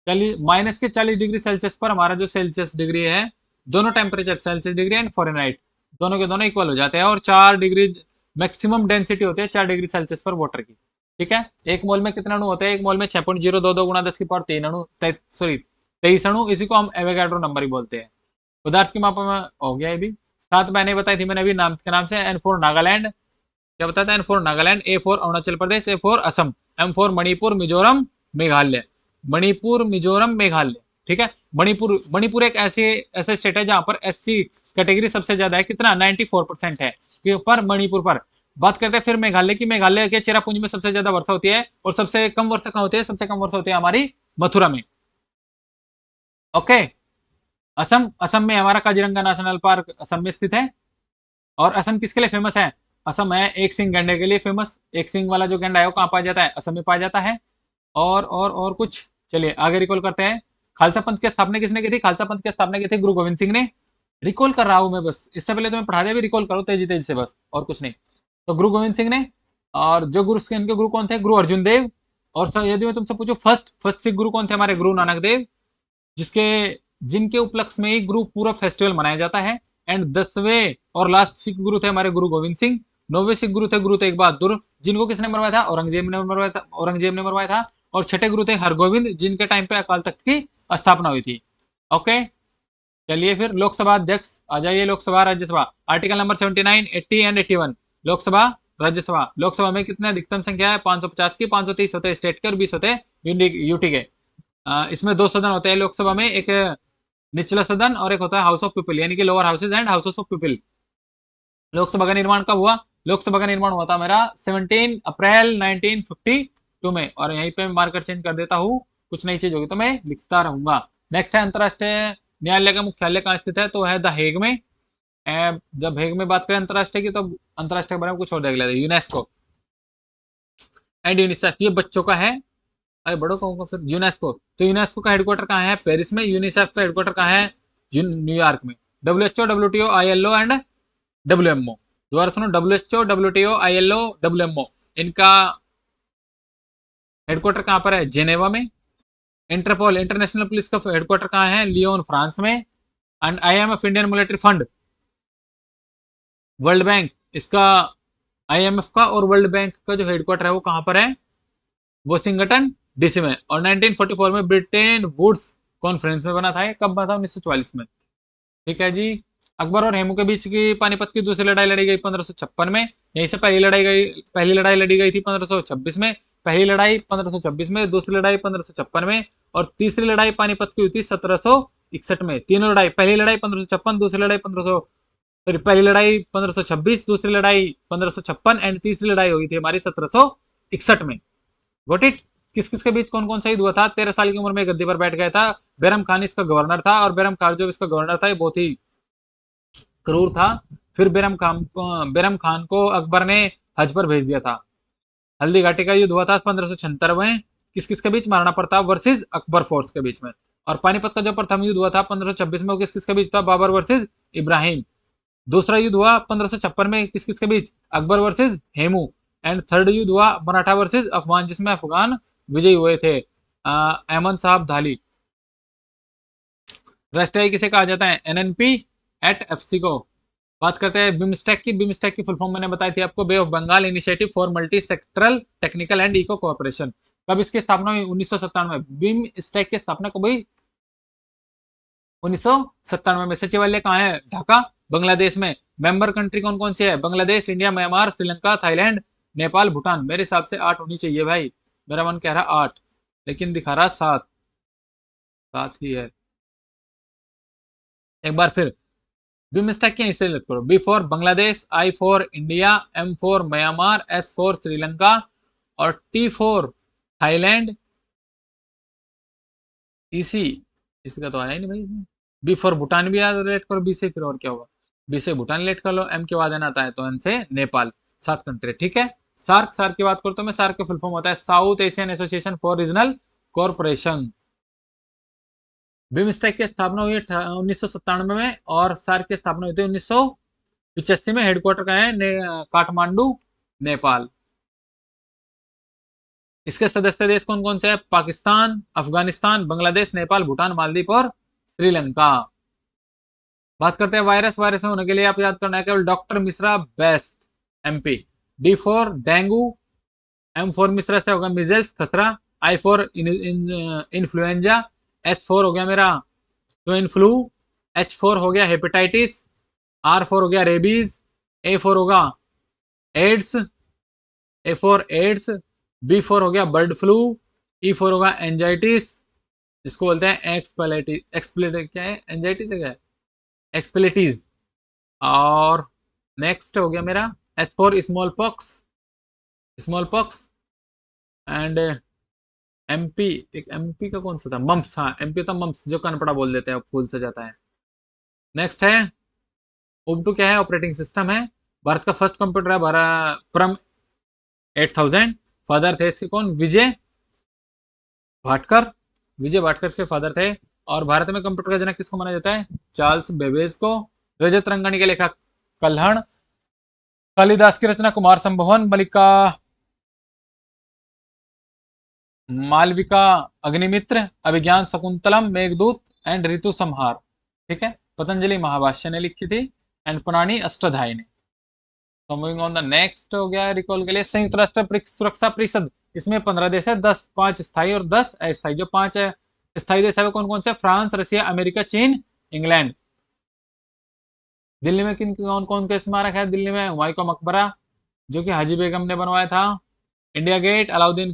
S1: -40 डिग्री सेल्सियस पर हमारा जो सेल्सियस डिग्री है, दोनों temperature Celsius degree and Fahrenheit दोनों के दोनों इक्वल हो जाते हैं। और 4 डिग्री मैक्सिमम डेंसिटी होती है 4 डिग्री सेल्सियस पर वाटर की। ठीक है, एक मोल में कितने अणु होते हैं? एक मोल में 6.022 गुणा 10 की पावर 3 अणु, सॉरी 23 अणु, इसी को हम एवोगाड्रो नंबर ही बोलते हैं। पदार्थ की मात्रा में हो गया ये भी। सात मैंने बताई थी मैंने अभी नाम के नाम से। एन फॉर नागालैंड, क्या बताया था? N for Nagaland, A for Arunachal Pradesh, A for Assam, M for Manipur, Mizoram, Meghalaya. Manipur, Mizoram, Meghalaya. ठीक है, मणिपुर, मणिपुर एक ऐसे स्टेट है जहां पर एससी कैटेगरी सबसे ज्यादा है, कितना? 94% है पर मणिपुर पर। बात करते हैं फिर मेघालय की। मेघालय के चेरापूंज में सबसे ज्यादा वर्षा होती है, और सबसे कम वर्षा कहां होती है? सबसे कम वर्षा होती है हमारी मथुरा में। ओके। असम, असम में हमारा काजीरंगा नेशनल पार्क असम में स्थित है। और असम किसके लिए फेमस है? असम है एक सिंग गैंडे के लिए फेमस। एक सिंग वाला जो गैंडा है वो कहाँ पाया जाता है? असम में पाया जाता है। और कुछ, चलिए आगे रिकॉल करते हैं। खालसा पंथ की स्थापना किसने की थी? खालसा पंथ की स्थापना की थी गुरु गोविंद सिंह ने। रिकॉल कर रहा हूं मैं बस, इससे पहले तो मैं पढ़ा दिया, भी रिकॉल करो तेजी तेजी से बस, और कुछ नहीं। तो गुरु गोविंद सिंह ने। और जो गुरु, इनके गुरु कौन थे? गुरु अर्जुन देव। और यदि मैं तुमसे पूछूं फर्स्ट फर्स्ट सिख गुरु कौन थे? हमारे गुरु नानक देव, जिसके जिनके उपलक्ष्य में ही गुरु पूरा फेस्टिवल मनाया जाता है। एंड 10वें और लास्ट सिख गुरु थे हमारे गुरु गोविंद सिंह। 9वें सिख गुरु थे गुरु तेग बहादुर, जिनको किसने मरवाया था? औरंगजेब ने मरवाया था, औरंगजेब ने मरवाया था। और छठे गुरु थे हरगोविंद, जिनके टाइम पे अकाल तख्त की स्थापना हुई थी। ओके, चलिए फिर लोकसभा अध्यक्ष आ जाइए। Lok Sabha, Rajya Sabha, article number 79, 80 and 81। Lok Sabha, Rajya Sabha. Lok Sabha में कितने अधिकतम संख्या है? 550 की। 530 होते हैं स्टेट के और 20 होते हैं यूटी के। इसमें दो सदन होते हैं लोकसभा में, एक निचला सदन और एक होता है हाउस ऑफ पीपल, यानी कि lower houses and houses of people. Lok Sabha का निर्माण कब हुआ? लोकसभा का निर्माण हुआ था मेरा 17 अप्रैल 1952 में। और यहीं पे मार्कर चेंज कर देता हूँ, कुछ नई चीज होगी तो मैं लिखता रहूंगा। नेक्स्ट है अंतरराष्ट्रीय न्यायालय का मुख्यालय कहाँ स्थित है? तो है द हेग में। जब हेग में बात करें अंतरराष्ट्रीय की, तो अंतरराष्ट्रीय के बारे में कुछ और देख लेते हैं। यूनेस्को एंड यूनिसेफ, ये बच्चों का है। अरे बड़ों का होगा फिर। यूनेस्को, तो यूनेस्को का हेडक्वार्टर कहाँ है? पेरिस में। यूनिसेफ का हेडक्वार्टर कहाँ है? न्यूयॉर्क में। WHO, WTO, ILO and WMO, दोबारा सुनो, डब्ल्यूएचओ, डब्ल्यूटीओ, आईएलओ, डब्ल्यूएमओ, इनका हेडक्वार्टर कहाँ पर है? जेनेवा में। इंटरपोल, इंटरनेशनल पुलिस का हेडक्वार्टर कहाँ है? लियोन, फ्रांस में। And IMF, Indian monetary fund, world bank, इसका आईएमएफ का और वर्ल्ड बैंक का जो हेडक्वार्टर है वो कहाँ पर है? वॉशिंगटन डीसी में। और 1944 में ब्रिटेन वुड्स कॉन्फ्रेंस में बना था। ये कब बना था? 1944 में। ठीक है जी। अकबर और हेमू के बीच की पानीपत की दूसरी लड़ाई लड़ी गई 1556 में। यहीं से पहली लड़ाई लड़ी गई थी 1526 में। पहली लड़ाई 1526 में, दूसरी लड़ाई 1556 में, और तीसरी लड़ाई पानीपत की हुई थी 1761 में। तीनों लड़ाई, पहली लड़ाई 1556, दूसरी लड़ाई 1500, सॉरी पहली लड़ाई 1526, दूसरी लड़ाई 1556 एंड तीसरी लड़ाई हुई थी हमारी 1761 में। Got it. किस किस के बीच कौन कौन सा युद्ध हुआ था? 13 साल की उम्र में गद्दी पर बैठ गया था। बैरम खान इसका गवर्नर था, और बैरम खान जो इसका गवर्नर था ये बहुत ही क्रूर था। फिर बैरम खान को अकबर ने हज पर भेज दिया था। हल्दी घाटी का युद्ध हुआ था 1576 में। किस किस के बीच? महाराणा प्रताप वर्सेस अकबर फोर्स के बीच में। और पानीपत का जो प्रथम युद्ध हुआ था 1526 में, वो किस किस के बीच था? बाबर वर्सेस इब्राहिम। दूसरा युद्ध हुआ 1556 में, किस किस के बीच? Akbar versus Hemu. And third युद्ध हुआ मराठा वर्सेस अफगान, जिसमें अफगान विजयी हुए थे, अहमद साहब धाली। राष्ट्रीय किसे कहा जाता है? एनएनपी एट एफसी को। बात करते हैं बिमस्टेक की। बिमस्टेक की फुल फॉर्म मैंने बताई थी आपको, bay of Bengal initiative for multi sectoral technical and eco cooperation. कब इसकी स्थापना हुई? 1997 में। बिमस्टेक की स्थापना कब हुई? 1997 में। सचिवालय कहाँ है? ढाका, बांग्लादेश में। मेंबर कंट्री कौन कौन सी है? Bangladesh, India, Myanmar, Sri Lanka, Thailand, Nepal, Bhutan. मेरे हिसाब से 8 होनी चाहिए भाई, मेरा मन कह रहा 8, लेकिन दिखा रहा 7। 7 ही है। एक बार फिर बिमस्टेक के हिस्से लिख करो। B for Bangladesh, I for India, M for Myanmar, S for Sri Lanka, और टी फॉर थाईलैंड, इसी इसका तो आया ही नहीं भाई इसमें। बी फॉर भूटान भी याद रिलेट करो बी से, फिर और क्या होगा? बी से भूटान रिलेट कर लो, एम के बाद आता है तो एन से नेपाल। 7 कंट्री। ठीक है। सार्क, सार्क की बात करो तो मैं, सार्क का फुल फॉर्म होता है south Asian association for regional corporation. BIMSTEC की स्थापना हुई 1997 में, और सार्क की स्थापना हुई थी 1985 में। हेडक्वार्टर का है काठमांडू, नेपाल। इसके सदस्य देश कौन कौन से हैं? पाकिस्तान, अफगानिस्तान, बांग्लादेश, नेपाल, भूटान, मालदीव और श्रीलंका। बात करते हैं वायरस। वायरस होने के लिए आप याद करना है केवल doctor Mishra best. MP। D for dengue, M for Mishra से होगा मिजल्स खसरा, I for influenza, S for हो गया मेरा स्वाइन फ्लू, H फॉर हो गया हेपेटाइटिस, R फॉर हो गया रेबीज, A फॉर होगा AIDS, A for AIDS, B for हो गया बर्ड फ्लू, ई फॉर होगा एंजाइटिस, इसको बोलते हैं एक्सप्लेटिस, क्या है एंजाइटिस है क्या है, एक्सप्लेटिस। और नेक्स्ट हो गया मेरा S for small pox, small pox. And MP, एक एमपी का कौन सा था, मम्प्स, हाँ एमपी तो मम्प्स जो कनपड़ा बोल देते हैं फूल से जाता है। नेक्स्ट है उबटू, क्या है ऑपरेटिंग सिस्टम है। भारत का फर्स्ट कंप्यूटर है परम 8000। फादर थे इसके कौन, विजय भाटकर, विजय भाटकर के फादर थे। और भारत में कंप्यूटर का जनक किसको माना जाता है, चार्ल्स बेबेज को। रजत रंगनी के लेखक कल्हण। कालिदास की रचना कुमार संभवन, मलिका मालविका अग्निमित्र, अभिज्ञान शकुंतलम, मेघदूत एंड ऋतु संहार। ठीक है, पतंजलि महाभाष्य ने लिखी थी एंड पुरानी अष्टाध्यायी ने। तो मूविंग ऑन द नेक्स्ट हो गया रिकॉल के लिए संयुक्त राष्ट्र सुरक्षा परिषद, इसमें 15 देश है, 10 5 स्थायी और 10 अस्थायी। जो 5 है स्थायी देश है वो कौन कौन से, फ्रांस, रशिया, अमेरिका, चीन, इंग्लैंड। दिल्ली में किन कौन कौन के स्मारक है, दिल्ली में हुमायूं का मकबरा जो कि हाजी बेगम ने बनवाया था, इंडिया गेट, अलाउद्दीन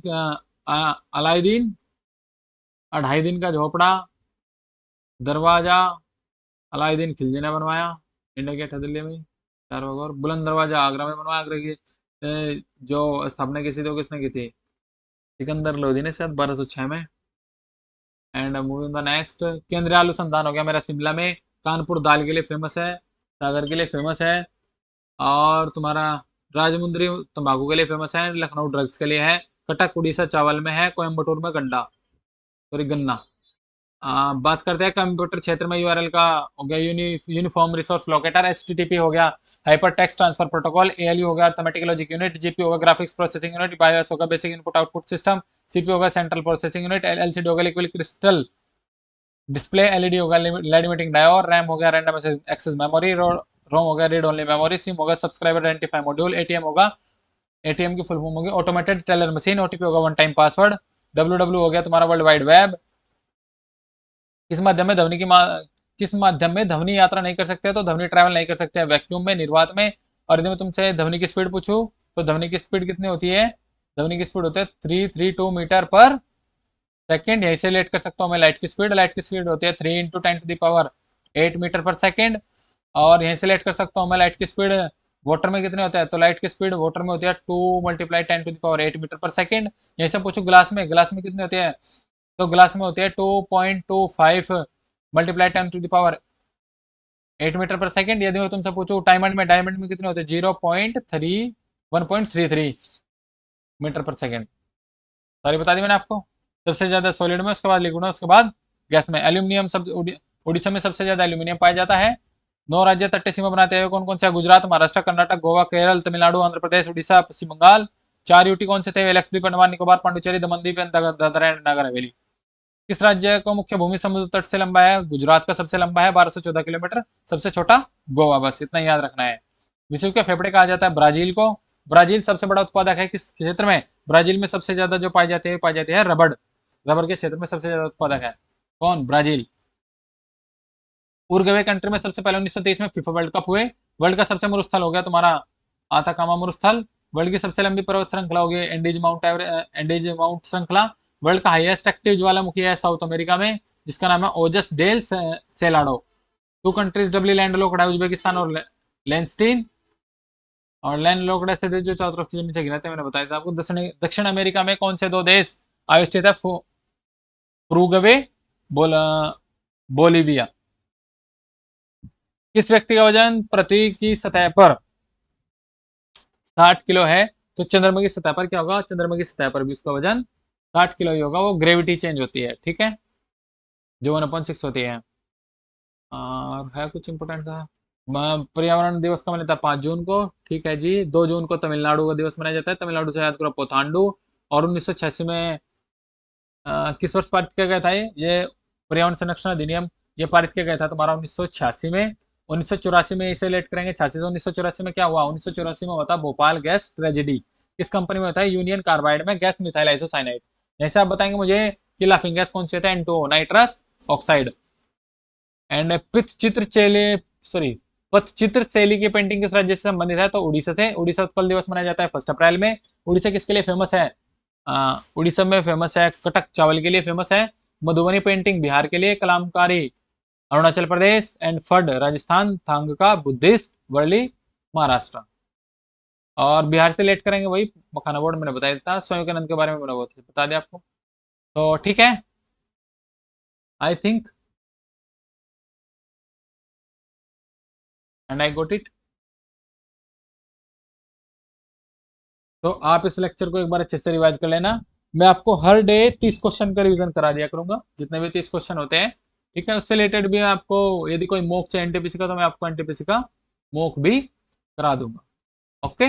S1: 2.5 दिन का झोपड़ा, दरवाजा अलाउद्दीन खिलजी ने बनवाया, इंडिया गेट है दिल्ली में, चार होगा। और बुलंद दरवाजा आगरा में बनवाया, आगरा की जो स्थापना किसी तो किसने की थी, सिकंदर लोधी ने शायद 1206 में। एंड मूविंग द नेक्स्ट, केंद्रीय आलू संस्थान हो गया मेरा शिमला में, कानपुर दाल के लिए फेमस है, सागर के लिए फेमस है, और तुम्हारा राजमुंदरी तंबाकू के लिए फेमस है, लखनऊ ड्रग्स के लिए है, कटक उड़ीसा चावल में है, कोयम्बटूर में गन्ना, सॉरी गन्ना। बात करते हैं कंप्यूटर क्षेत्र में यूआरएल का, हो गया यूनिफॉर्म रिसोर्स लोकेटर, एचटीटीपी हो गया hyper text transfer protocol, ALU हो गया अर्थमेटिक लॉजिक यूनिट, जीपी होगा ग्राफिक्स प्रोसेसिंग यूनिट, बायोस होगा basic input output system, CP होगा सेंट्रल प्रोसेसिंग यूनिट, एलसीडी होगा लिक्विड क्रिस्टल डिस्प्ले, एलईडी होगा लाइट इमिटिंग डायोड, रैम हो गया रैंडम एक्सेस मेमोरी, रोम हो गया रीड ओनली मेमोरी, सिम होगा सब्सक्राइबर आइडेंटिफाई मॉड्यूल, एटीएम होगा, एटीएम की फुल फॉर्म होगी ऑटोमेटेड टेलर मशीन, ओटीपी होगा वन टाइम पासवर्ड, डब्ल्यू हो गया तुम्हारा वर्ल्ड वाइड वेब। किस माध्यम में ध्वनि किस माध्यम में ध्वनि यात्रा नहीं कर सकते, तो ध्वनि ट्रैवल नहीं कर सकते, वैक्यूम में, निर्वात में। और यदि मैं तुमसे ध्वनि की स्पीड पूछूं तो ध्वनि की स्पीड कितनी होती है, ध्वनि की स्पीड होती है 332 मीटर पर सेकेंड। यहीं से लेट कर सकता हूँ मैं लाइट की स्पीड, लाइट की स्पीड होती है 3 इंटू 10⁸ मीटर पर सेकेंड। और यहीं से लेट कर सकता हूँ मैं लाइट की स्पीड वाटर में कितने होता है, तो लाइट की स्पीड वाटर में होती है 2 × 10⁸ मीटर पर सेकेंड। यहीं से पूछू ग्लास में, ग्लास में कितनी होती है, तो ग्लास में होती है 2.25 × 10⁸ मीटर पर सेकेंड। यदि मैं तुमसे पूछूं डायमंड में, डायमंड में कितने होते हैं 1.33 मीटर पर सेकेंड। सॉरी बता दी मैंने आपको। सबसे ज्यादा सॉलिड में, उसके बाद लिक्विड में, उसके बाद गैस में। एल्यूमिनियम सब उड़ीसा में सबसे ज्यादा एल्यूमिनियम पाया जाता है। 9 राज्य तटीय सीमा बनाते हैं कौन कौन से, गुजरात, महाराष्ट्र, कर्नाटक, गोवा, केरल, तमिलनाडु, आंध्र प्रदेश, उड़ीसा, पश्चिम बंगाल। 4 यूटी कौन से थे, लक्षद्वीप, अंडमान निकोबार, पांडुचेरी, दमन द्वीप, दादरा एंड नगर हवेली। किस राज्य को मुख्य भूमि समुद्र तट से लंबा है, गुजरात का सबसे लंबा है 1214 किलोमीटर, सबसे छोटा गोवा, बस इतना याद रखना है। विश्व के फेफड़े कहा जाता है ब्राजील को। ब्राजील सबसे बड़ा उत्पादक है किस क्षेत्र में, ब्राजील में सबसे ज्यादा जो पाई जाती है रबड़, रबर के क्षेत्र में सबसे ज्यादा उत्पादक है कौन, ब्राजील। उरुग्वे कंट्री में सबसे पहले 1923 में फीफा वर्ल्ड कप हुए। वर्ल्ड का सबसे मरुस्थल हो गया तुम्हारा आताकामा मरुस्थल। वर्ल्ड की सबसे लंबी पर्वत श्रृंखला होगी एंडीज माउंट श्रृंखला। वर्ल्ड का हाईएस्ट एक्टिव ज्वालामुखी है साउथ अमेरिका में, जिसका नाम है ओजस डेल सेलाडो। 2 कंट्रीज डबली लैंड लॉक्ड है, उज्बेकिस्तान और लेंस्टीन। और लैंड लॉक्ड से जो चारों तरफ से नीचे गिराते मैंने बताया था आपको। दक्षिण अमेरिका में कौन से 2 देश आविष्टित है, उरुग्वे, बोलीविया। किस व्यक्ति का वजन पृथ्वी की सतह पर 60 किलो है, तो चंद्रमा की सतह पर क्या होगा, चंद्रमा की सतह पर भी उसका वजन 60 किलो ही होगा। वो ग्रेविटी चेंज होती है, ठीक है, जो 1/6 होती है। और है कुछ इंपोर्टेंट था, पर्यावरण दिवस का मनाया था 5 जून को, ठीक है जी। 2 जून को तमिलनाडु का दिवस मनाया जाता है, तमिलनाडु से याद करो पोथांडु। और 1986 में किस वर्ष पारित किया गया था ये पर्यावरण संरक्षण अधिनियम, ये पारित किया गया था तुम्हारा 1986 में। 1984 में इसे लेट करेंगे 86 से। 1984 में क्या हुआ? 1984 में हुआ था भोपाल गैस ट्रेजेडी। किस कंपनी में होता है? यूनियन कार्बाइड में गैस मिथाइल आइसोसाइनाइड। जैसे आप बताएंगे मुझे कि लाफिंग गैस कौन सी होता है? N2O nitrous oxide. एंड चित्र चेले सॉरी पथचित्र शैली की पेंटिंग किस राज्य से संबंधित है? तो उड़ीसा से। उड़ीसा उत्कल दिवस मनाया जाता है 1 अप्रैल में। उड़ीसा किसके लिए फेमस है? उड़ीसा में फेमस है कटक चावल के लिए फेमस है। मधुबनी पेंटिंग बिहार के लिए। कलामकारी अरुणाचल प्रदेश। एंड फड राजस्थान। थांगका बुद्धिस्ट वर्ली महाराष्ट्र। और बिहार से लेट करेंगे वही मखाना बोर्ड मैंने बताया था। स्वामी विवेकानंद के बारे में मैंने बहुत बता दिया आपको। तो ठीक है, I think and I got it. तो आप इस लेक्चर को एक बार अच्छे से रिवाइज कर लेना। मैं आपको हर डे 30 क्वेश्चन का रिवीजन करा दिया करूंगा, जितने भी 30 क्वेश्चन होते हैं। ठीक है, उससे रिलेटेड भी आपको यदि कोई मॉक चाहिए एनटीपीसी का, तो मैं आपको एनटीपीसी का मॉक भी करा दूंगा। ओके,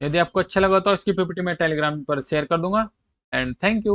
S1: यदि आपको अच्छा लगा तो इसकी पीपीटी मैं टेलीग्राम पर शेयर कर दूंगा। And thank you.